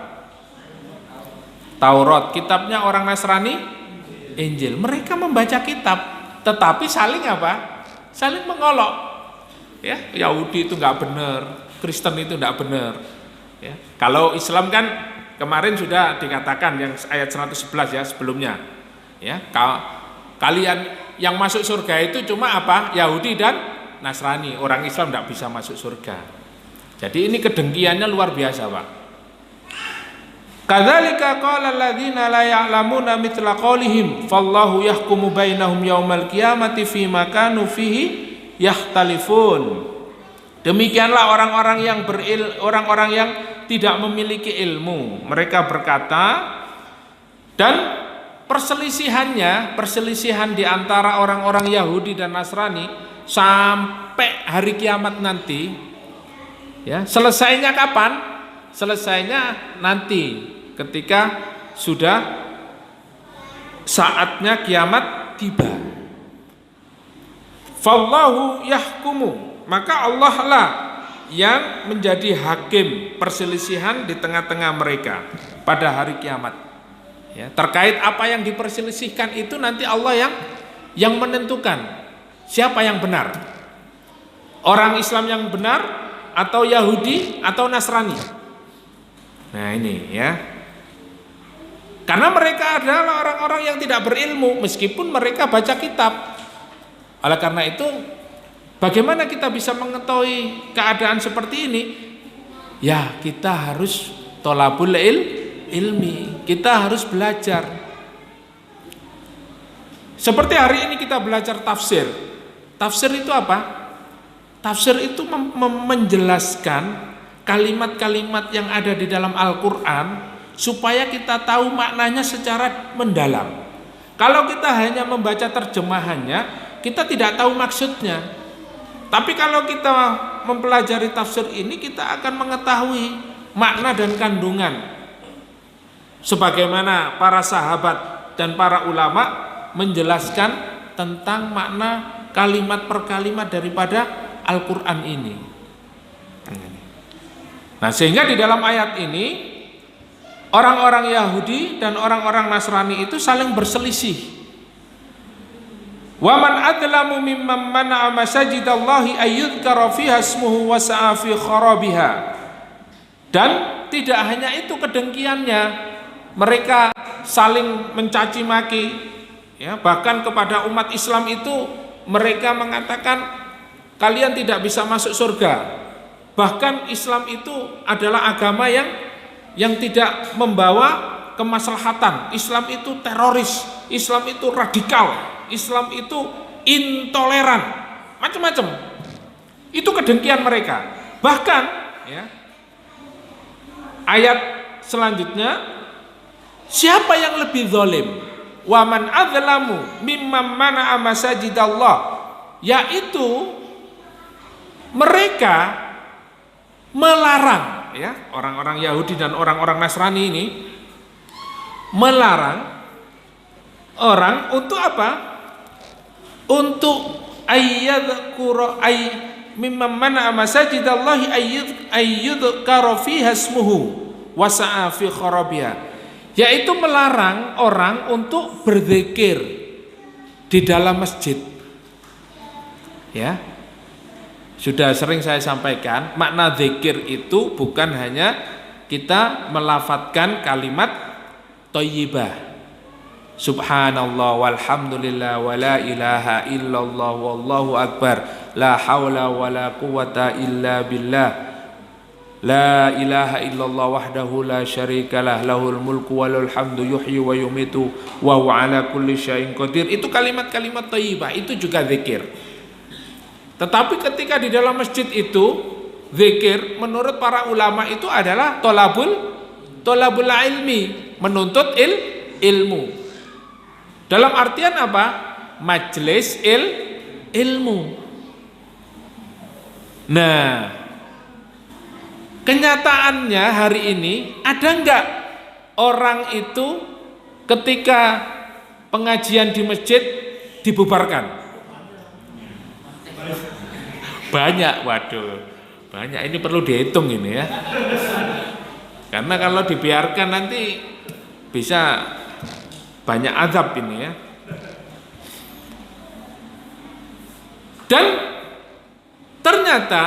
S2: Taurat. Kitabnya orang Nasrani Injil. Mereka membaca kitab, tetapi saling apa? Saling mengolok. Ya, Yahudi itu nggak benar, Kristen itu nggak benar. Ya. Kalau Islam kan kemarin sudah dikatakan yang ayat 111 ya sebelumnya. Ya, kalian yang masuk surga itu cuma apa? Yahudi dan Nasrani. Orang Islam nggak bisa masuk surga. Jadi ini kedengkiannya luar biasa, Pak. Kadzalika qala alladziina la ya'lamuuna mithla qaulihim fallahu yahkumu bainahum yaumal qiyamati fima kanu fihi yakhtalifun. Demikianlah orang-orang yang tidak memiliki ilmu, mereka berkata, dan perselisihan di antara orang-orang Yahudi dan Nasrani sampai hari kiamat nanti. Ya, selesainya kapan? Selesainya nanti ketika sudah saatnya kiamat tiba. Fallahu yahkumu, maka Allah lah yang menjadi hakim perselisihan di tengah-tengah mereka pada hari kiamat. Ya, terkait apa yang diperselisihkan itu nanti Allah yang menentukan siapa yang benar. Orang Islam yang benar atau Yahudi atau Nasrani. Nah ini ya. Karena mereka adalah orang-orang yang tidak berilmu meskipun mereka baca kitab. Oleh karena itu, bagaimana kita bisa mengetahui keadaan seperti ini? Ya, kita harus tolabul ilmi, kita harus belajar. Seperti hari ini kita belajar tafsir. Tafsir itu apa? Tafsir itu menjelaskan kalimat-kalimat yang ada di dalam Al-Quran supaya kita tahu maknanya secara mendalam. Kalau kita hanya membaca terjemahannya, kita tidak tahu maksudnya. Tapi kalau kita mempelajari tafsir ini, kita akan mengetahui makna dan kandungan. Sebagaimana para sahabat dan para ulama menjelaskan tentang makna kalimat per kalimat daripada Al-Quran ini. Nah, sehingga di dalam ayat ini orang-orang Yahudi dan orang-orang Nasrani itu saling berselisih. Wa man adlamu mimman mana'a masajidallahi ayyudhkara fiha ismuhu wa sa'a fi kharabiha. Dan tidak hanya itu kedengkiannya, mereka saling mencaci maki, ya, bahkan kepada umat Islam itu mereka mengatakan kalian tidak bisa masuk surga. Bahkan Islam itu adalah agama yang tidak membawa kemaslahatan. Islam itu teroris, Islam itu radikal, Islam itu intoleran, macam-macam. Itu kedengkian mereka. Bahkan ya, ayat selanjutnya, siapa yang lebih zalim? Wa man adzlamu mimman mana'a masajidallah, yaitu mereka melarang, ya, orang-orang Yahudi dan orang-orang Nasrani ini melarang orang untuk apa? Untuk ayyadhkura mimman mana'a masajidallahi ayyudhkara fiha ismuhu wa sa'a fi kharabiha, yaitu melarang orang untuk berzikir di dalam masjid. Ya, sudah sering saya sampaikan, makna zikir itu bukan hanya kita melafadzkan kalimat thayyibah, subhanallah walhamdulillah wa la ilaha illallah wallahu akbar, la haula wa la quwata illa billah, la ilaha illallah wahdahu la syarikalah, lahul mulku wa lahul hamdu yuhyi wa yumitu wa huwa ala kulli syai'in qadir. Itu kalimat-kalimat thayyibah, itu juga zikir. Tetapi ketika di dalam masjid itu zikir menurut para ulama itu adalah tolabul ilmi, menuntut ilmu. Dalam artian apa? Majelis ilmu. Nah, kenyataannya hari ini ada enggak orang itu ketika pengajian di masjid dibubarkan? Banyak, waduh, banyak. Ini perlu dihitung ini ya. Karena kalau dibiarkan nanti bisa banyak azab ini ya. Dan ternyata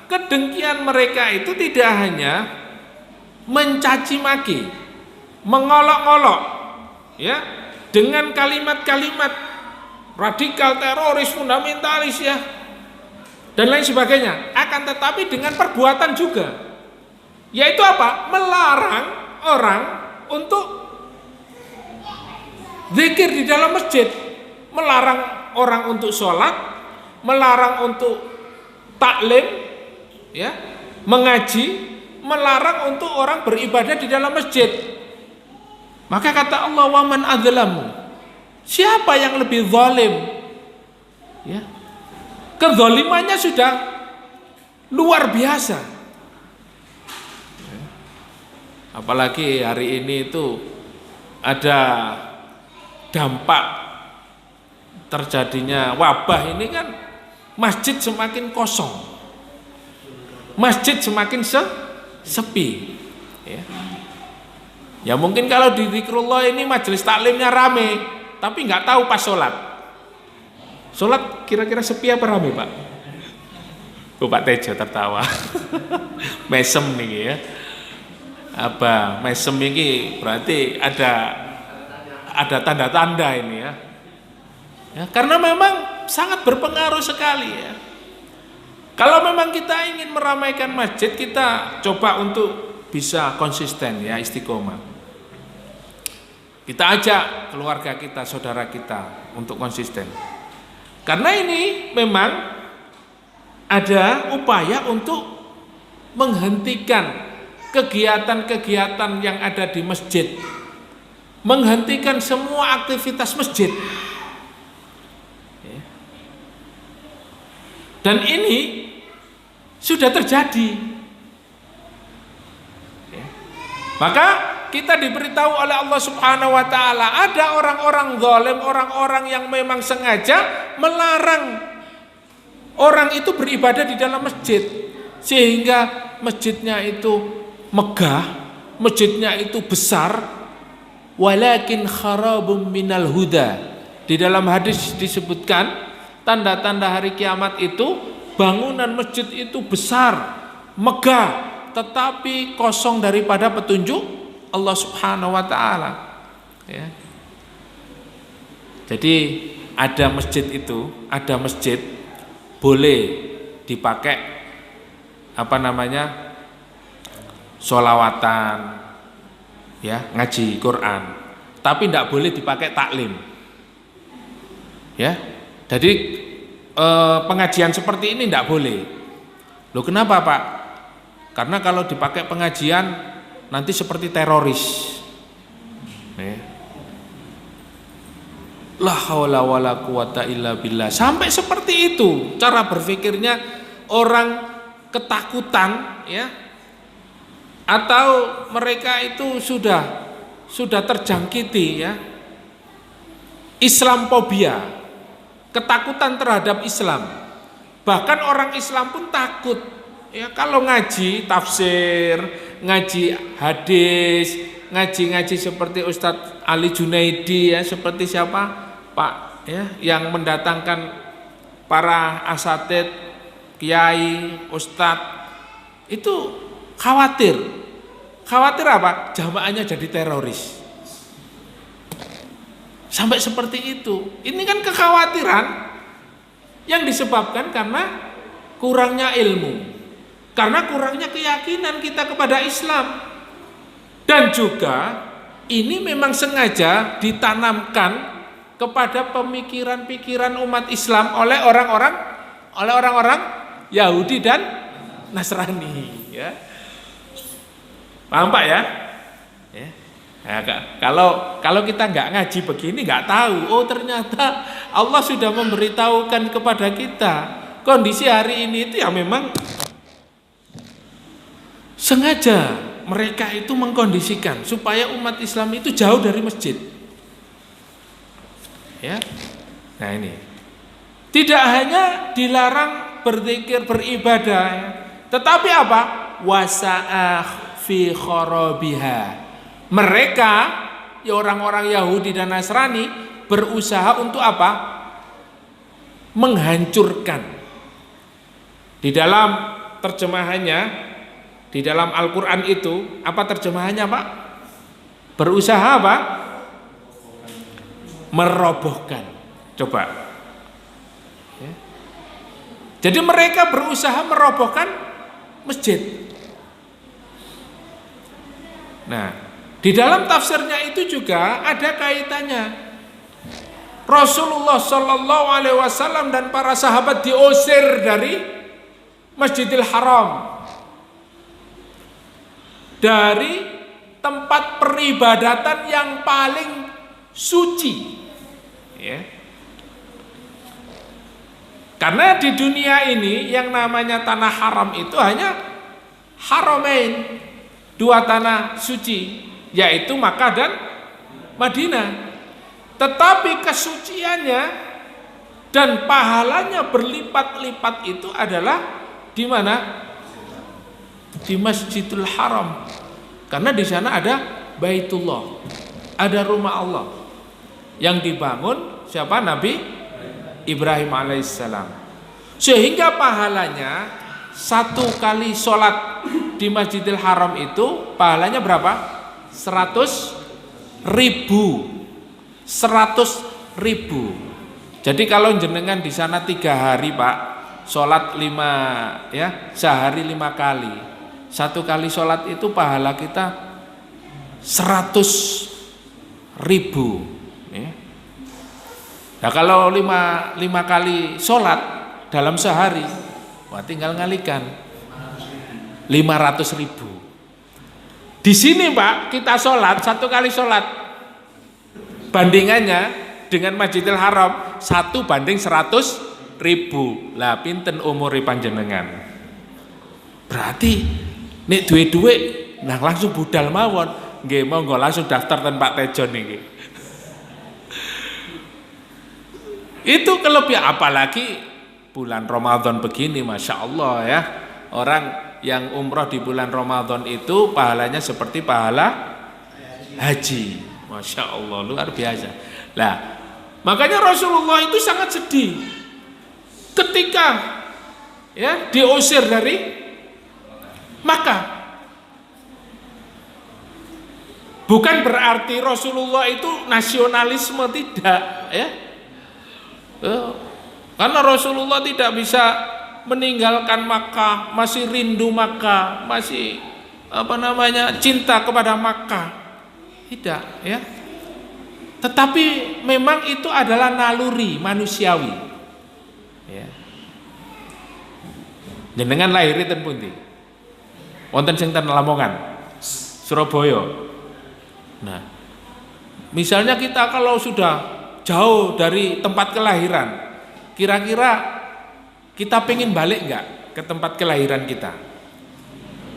S2: kedengkian mereka itu tidak hanya mencaci maki, mengolok-olok, ya, dengan kalimat-kalimat radikal, teroris, fundamentalis ya, dan lain sebagainya, akan tetapi dengan perbuatan juga, yaitu apa? Melarang orang untuk zikir di dalam masjid, melarang orang untuk sholat, melarang untuk taklim, ya, mengaji, melarang untuk orang beribadah di dalam masjid. Maka kata Allah, wa man adzlamu, siapa yang lebih zalim? Ya, kezalimannya sudah luar biasa. Apalagi hari ini itu ada dampak terjadinya wabah ini kan, masjid semakin kosong, masjid semakin sepi, ya. Ya mungkin kalau di zikrullah ini majelis taklimnya rame, tapi nggak tahu pas sholat. Sholat kira-kira sepi apa rame Pak? Pak Tejo tertawa. Mesem nih ya. Apa mesem ini berarti ada tanda-tanda ini ya. Ya, karena memang sangat berpengaruh sekali ya. Kalau memang kita ingin meramaikan masjid, kita coba untuk bisa konsisten ya, istiqomah. Kita ajak keluarga kita, saudara kita untuk konsisten. Karena ini memang ada upaya untuk menghentikan kegiatan-kegiatan yang ada di masjid, menghentikan semua aktivitas masjid. Dan ini sudah terjadi. Maka kita diberitahu oleh Allah Subhanahu wa taala, ada orang-orang zalim, orang-orang yang memang sengaja melarang orang itu beribadah di dalam masjid, sehingga masjidnya itu megah, masjidnya itu besar. Walakin kharabum minal huda. Di dalam hadis disebutkan tanda-tanda hari kiamat itu bangunan masjid itu besar, megah, tetapi kosong daripada petunjuk Allah Subhanahu wa taala. Ya. Jadi ada masjid boleh dipakai sholawatan, ya, ngaji Quran, tapi tidak boleh dipakai taklim. Ya, jadi pengajian seperti ini tidak boleh. Loh kenapa Pak? Karena kalau dipakai pengajian nanti seperti teroris. La haula wala quwata illa billah. Sampai seperti itu cara berpikirnya orang, ketakutan ya. Atau mereka itu sudah terjangkiti ya. Islamfobia, ketakutan terhadap Islam. Bahkan orang Islam pun takut ya kalau ngaji tafsir, ngaji hadis, ngaji seperti Ustadz Ali Junaidi ya, seperti siapa Pak ya, yang mendatangkan para asatid, kiai, ustadz, itu khawatir apa? Jamaahnya jadi teroris. Sampai seperti itu. Ini kan kekhawatiran yang disebabkan karena kurangnya ilmu, karena kurangnya keyakinan kita kepada Islam. Dan juga ini memang sengaja ditanamkan kepada pemikiran-pikiran umat Islam oleh orang-orang Yahudi dan Nasrani ya. Paham Pak ya? Ya. Nah, kalau kita nggak ngaji begini, nggak tahu, oh ternyata Allah sudah memberitahukan kepada kita kondisi hari ini itu ya memang sengaja mereka itu mengkondisikan supaya umat Islam itu jauh dari masjid. Ya. Nah ini. Tidak hanya dilarang berzikir, beribadah, ya, tetapi apa? Wasa'ah fi kharabiha. Mereka, ya orang-orang Yahudi dan Nasrani, berusaha untuk apa? Menghancurkan. Di dalam terjemahannya, di dalam Al-Quran itu, apa terjemahannya Pak? Berusaha apa? Merobohkan. Coba. Ya. Jadi mereka berusaha merobohkan masjid. Nah, di dalam tafsirnya itu juga ada kaitannya. Rasulullah Shallallahu Alaihi Wasallam dan para sahabat diusir dari Masjidil Haram, dari tempat peribadatan yang paling suci. Ya. Karena di dunia ini yang namanya tanah haram itu hanya Haramain, dua tanah suci, yaitu Makkah dan Madinah. Tetapi kesuciannya dan pahalanya berlipat-lipat itu adalah di mana? Di Masjidil Haram. Karena di sana ada Baitullah, ada rumah Allah yang dibangun siapa? Nabi Ibrahim alaihissalam. Sehingga pahalanya satu kali sholat di Masjidil Haram itu pahalanya berapa? 100.000. 100.000. Jadi kalau jenengan di sana 3 hari Pak, sholat 5 ya, sehari 5 kali. Satu kali sholat itu pahala kita 100.000 ya. Nah kalau 5 kali sholat dalam sehari, wah tinggal ngalikan 500.000. Di sini Pak kita sholat, satu kali sholat bandingannya dengan Masjidil Haram 1 banding 100.000. Lah pinten umuri panjenengan? Berarti nek duwe nah langsung budal mawon. Nggih monggo langsung daftar ten Pak Tejon niki. Itu kelebihan, apalagi bulan Ramadan begini, Masya Allah ya. Orang yang umroh di bulan Ramadan itu pahalanya seperti pahala haji. Masya Allah, luar biasa. Lah, makanya Rasulullah itu sangat sedih ketika ya diusir dari Makkah. Bukan berarti Rasulullah itu nasionalisme, tidak ya. Karena Rasulullah tidak bisa meninggalkan Makkah, masih rindu Makkah, masih cinta kepada Makkah. Tidak ya. Tetapi memang itu adalah naluri manusiawi. Ya. Jenengan lahir ten pundi? Wonten sing ten Lamongan, Surabaya. Nah, misalnya kita kalau sudah jauh dari tempat kelahiran, kira-kira kita pengen balik nggak ke tempat kelahiran kita?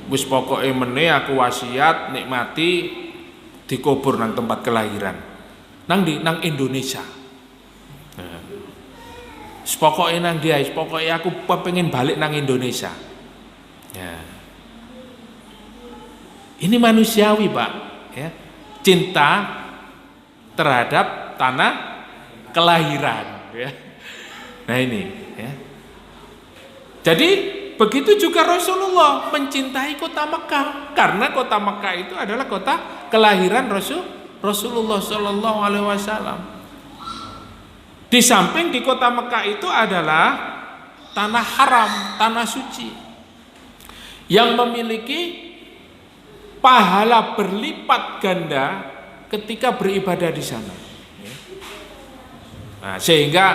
S2: Wis pokoke meneh aku wasiat nikmati dikubur nang tempat kelahiran. Nang Indonesia. Nah, pokoke nang dia, pokoke aku pengen balik nang Indonesia. Ya. Ini manusiawi, Pak, ya. Cinta terhadap tanah kelahiran ya. Nah ini ya. Jadi begitu juga Rasulullah mencintai kota Mekah, karena kota Mekah itu adalah kota kelahiran Rasulullah Shallallahu Alaihi Wasallam. Di samping di kota Mekah itu adalah tanah haram, tanah suci yang memiliki pahala berlipat ganda ketika beribadah di sana. Nah, sehingga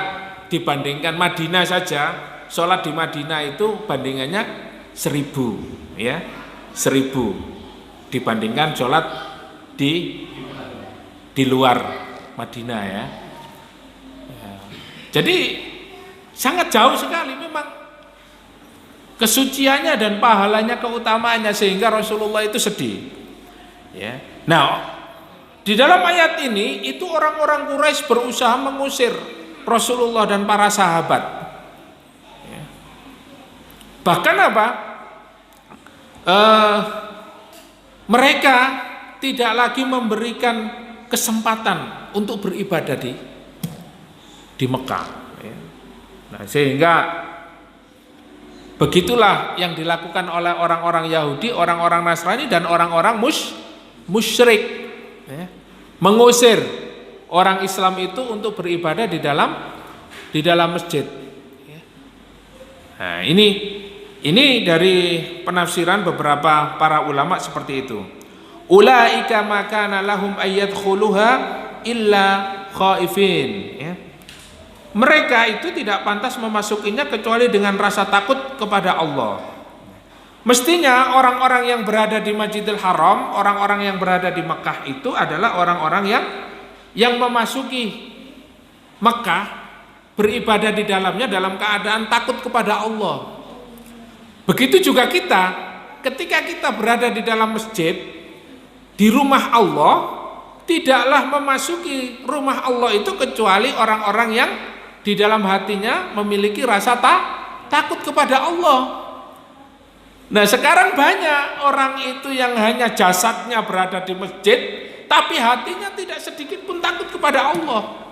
S2: dibandingkan Madinah saja, sholat di Madinah itu bandingannya 1.000 ya, 1.000 dibandingkan sholat di luar Madinah ya. Jadi sangat jauh sekali memang kesuciannya dan pahalanya, keutamaannya, sehingga Rasulullah itu sedih. Ya. Nah, di dalam ayat ini itu orang-orang Quraisy berusaha mengusir Rasulullah dan para sahabat. Ya. Bahkan apa? Mereka tidak lagi memberikan kesempatan untuk beribadah di Mekah. Ya. Nah, sehingga begitulah yang dilakukan oleh orang-orang Yahudi, orang-orang Nasrani, dan orang-orang musyrik ya. Mengusir orang Islam itu untuk beribadah di dalam masjid ya. Nah, ini dari penafsiran beberapa para ulama seperti itu. Ulaika makana lahum ayyadkhuluha illa khaifin ya. Mereka itu tidak pantas memasukinya kecuali dengan rasa takut kepada Allah. Mestinya orang-orang yang berada di Masjidil Haram, orang-orang yang berada di Mekah itu adalah orang-orang yang memasuki Mekah, beribadah di dalamnya dalam keadaan takut kepada Allah. Begitu juga kita, ketika kita berada di dalam masjid, di rumah Allah, tidaklah memasuki rumah Allah itu kecuali orang-orang yang di dalam hatinya memiliki rasa takut kepada Allah. Nah sekarang banyak orang itu yang hanya jasadnya berada di masjid, tapi hatinya tidak sedikit pun takut kepada Allah.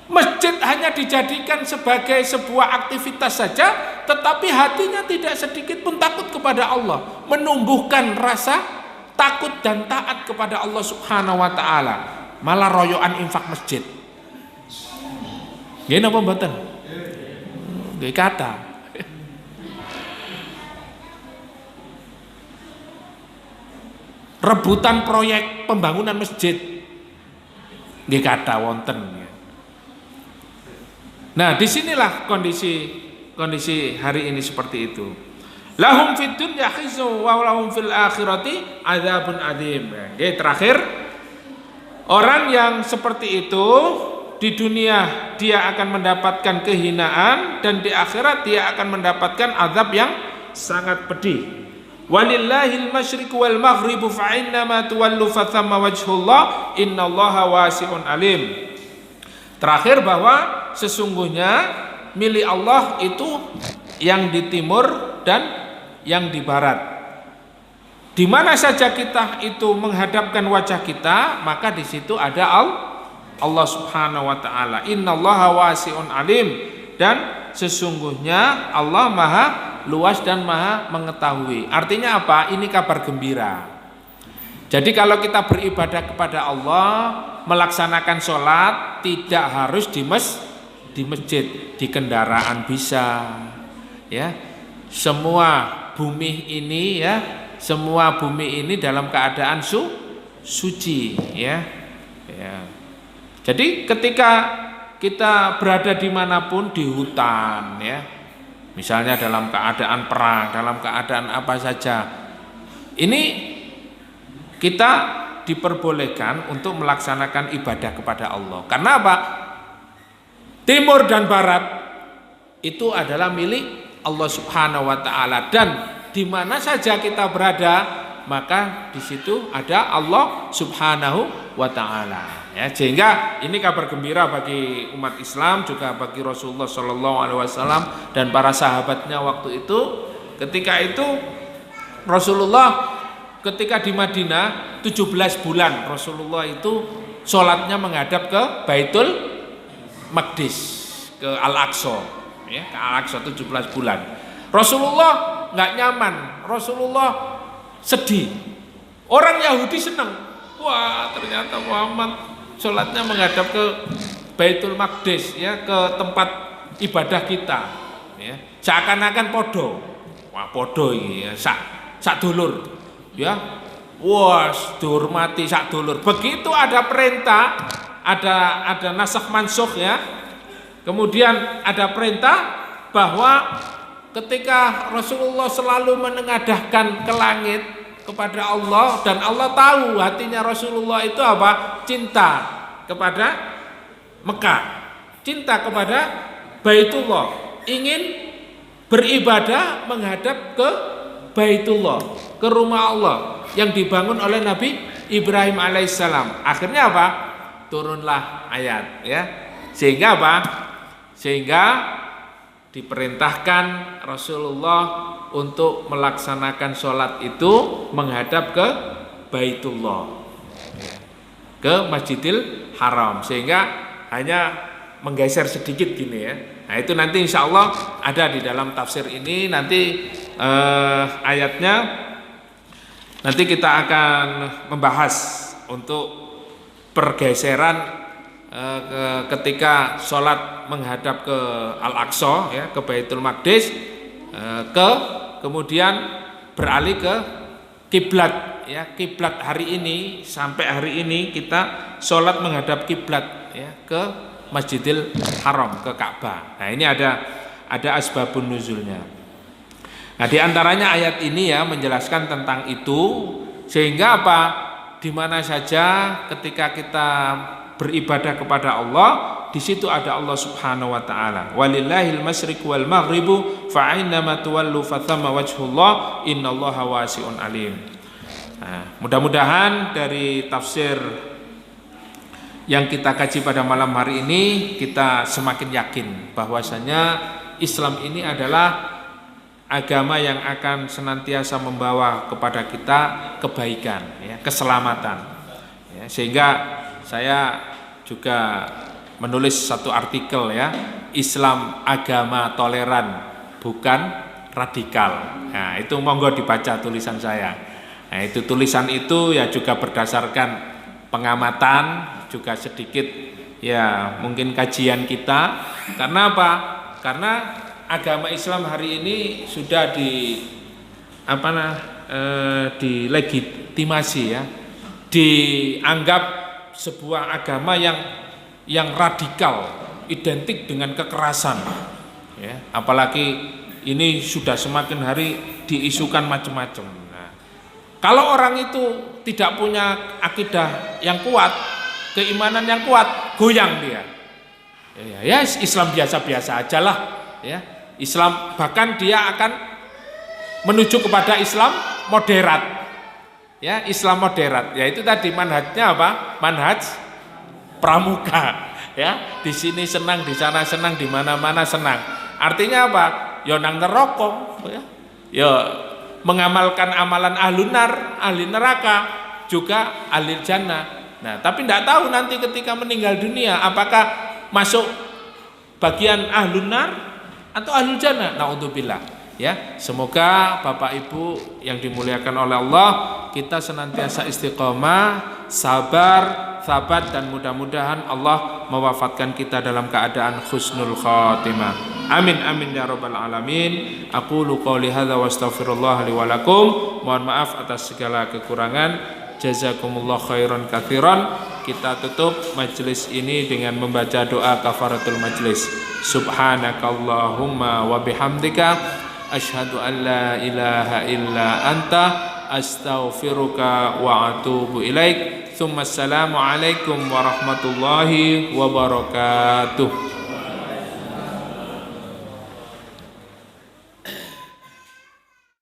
S2: Masjid hanya dijadikan sebagai sebuah aktivitas saja, tetapi hatinya tidak sedikit pun takut kepada Allah, menumbuhkan rasa takut dan taat kepada Allah Subhanahu wa taala. Malah royoan infak masjid. Nggih napa mboten? Nggih kata. Rebutan proyek pembangunan masjid. Nggih kata wonten. Nah, disinilah kondisi hari ini seperti itu. Lahum fid dunya khizyun wa lahum fil akhirati adzabun adzim. Oke, terakhir, orang yang seperti itu di dunia dia akan mendapatkan kehinaan dan di akhirat dia akan mendapatkan azab yang sangat pedih. Walillahil masyriqu wal maghribu fa innama tuwallu fa thamma wajhullah innallaha wasi'un alim. Terakhir bahwa sesungguhnya milik Allah itu yang di timur dan yang di barat. Di mana saja kita itu menghadapkan wajah kita, maka di situ ada Allah Subhanahu wa taala. Innallaha wasi'un alim, dan sesungguhnya Allah Maha luas dan Maha mengetahui. Artinya apa? Ini kabar gembira. Jadi kalau kita beribadah kepada Allah, melaksanakan sholat tidak harus di masjid, di kendaraan bisa, ya. Semua bumi ini ya, semua bumi ini dalam keadaan suci, ya. Jadi ketika kita berada dimanapun, di hutan, ya, misalnya dalam keadaan perang, dalam keadaan apa saja, ini kita diperbolehkan untuk melaksanakan ibadah kepada Allah. Karena apa? Timur dan barat itu adalah milik Allah Subhanahu wa taala, dan di mana saja kita berada, maka di situ ada Allah Subhanahu wa taala. Ya, sehingga ini kabar gembira bagi umat Islam, juga bagi Rasulullah Shallallahu alaihi wasallam dan para sahabatnya waktu itu. Ketika itu Rasulullah ketika di Madinah 17 bulan Rasulullah itu sholatnya menghadap ke Baitul Maqdis, ke Al-Aqsa, ya, ke Al-Aqsa 17 bulan. Rasulullah nggak nyaman, Rasulullah sedih. Orang Yahudi senang, wah ternyata Muhammad sholatnya menghadap ke Baitul Maqdis, ya, ke tempat ibadah kita, ya. Seakan-akan podo, wah podo ini, ya, sak dulur. Ya, wah, dihormati sak dulur. Begitu ada perintah, ada nasakh mansukh, ya. Kemudian ada perintah bahwa ketika Rasulullah selalu menengadahkan ke langit kepada Allah, dan Allah tahu hatinya Rasulullah itu apa? Cinta kepada Mekah, cinta kepada Baitullah, ingin beribadah menghadap ke Baitullah, ke rumah Allah yang dibangun oleh Nabi Ibrahim alaihissalam. Akhirnya apa? Turunlah ayat, ya. Sehingga apa? Sehingga diperintahkan Rasulullah untuk melaksanakan sholat itu menghadap ke Baitullah, ke Masjidil Haram, sehingga hanya menggeser sedikit gini, ya. Nah itu nanti insya Allah ada di dalam tafsir ini, nanti ayatnya nanti kita akan membahas untuk pergeseran ketika sholat menghadap ke Al-Aqsa, ya, ke Baitul Maqdis, kemudian beralih ke kiblat, ya, kiblat hari ini, sampai hari ini kita sholat menghadap kiblat, ya, ke Masjidil Haram, ke Ka'bah. Nah ini ada asbabun nuzulnya. Nah di antaranya ayat ini, ya, menjelaskan tentang itu, sehingga apa? Di mana saja ketika kita beribadah kepada Allah, di situ ada Allah Subhanahu wa taala. Walillahil masyriqu wal maghribu fa aynama tuwallu fa thamma wajhullah innallaha wasi'un alim. Nah, mudah-mudahan dari tafsir yang kita kaji pada malam hari ini kita semakin yakin bahwasanya Islam ini adalah agama yang akan senantiasa membawa kepada kita kebaikan, ya, keselamatan. Ya, sehingga saya juga menulis satu artikel, ya, Islam agama toleran bukan radikal. Nah, itu monggo dibaca tulisan saya. Nah, itu tulisan itu ya juga berdasarkan pengamatan, juga sedikit ya mungkin kajian kita. Karena apa? Karena agama Islam hari ini sudah dilegitimasi, ya, dianggap sebuah agama yang radikal, identik dengan kekerasan, ya, apalagi ini sudah semakin hari diisukan macam-macam. Nah, kalau orang itu tidak punya akidah yang kuat, keimanan yang kuat, goyang dia. Ya, Islam biasa-biasa aja lah, ya. Islam bahkan dia akan menuju kepada Islam moderat, ya, Islam moderat. Ya itu tadi manhajnya apa? Manhaj pramuka, ya. Di sini senang, di sana senang, di mana-mana senang. Artinya apa? Ya nang neraka, ya. Ya mengamalkan amalan ahlun nar, ahli neraka, juga ahli jannah. Nah, tapi tidak tahu nanti ketika meninggal dunia apakah masuk bagian ahlun nar atau ahlul jannah. Naudzubillah, ya. Semoga Bapak Ibu yang dimuliakan oleh Allah, kita senantiasa istiqomah, sabar, sabat, dan mudah-mudahan Allah mewafatkan kita dalam keadaan husnul khatimah. Amin amin ya rabbal alamin. Aqulu qouli hadza wa astaghfirullah li wa lakum. Mohon maaf atas segala kekurangan. Jazakumullah khairan katsiran. Kita tutup majelis ini dengan membaca doa kafaratul majelis. Subhanakallahumma wa bihamdika asyhadu an la ilaha illa anta astaghfiruka wa atubu ilaik. Tsumma assalamu alaikum warahmatullahi wabarakatuh.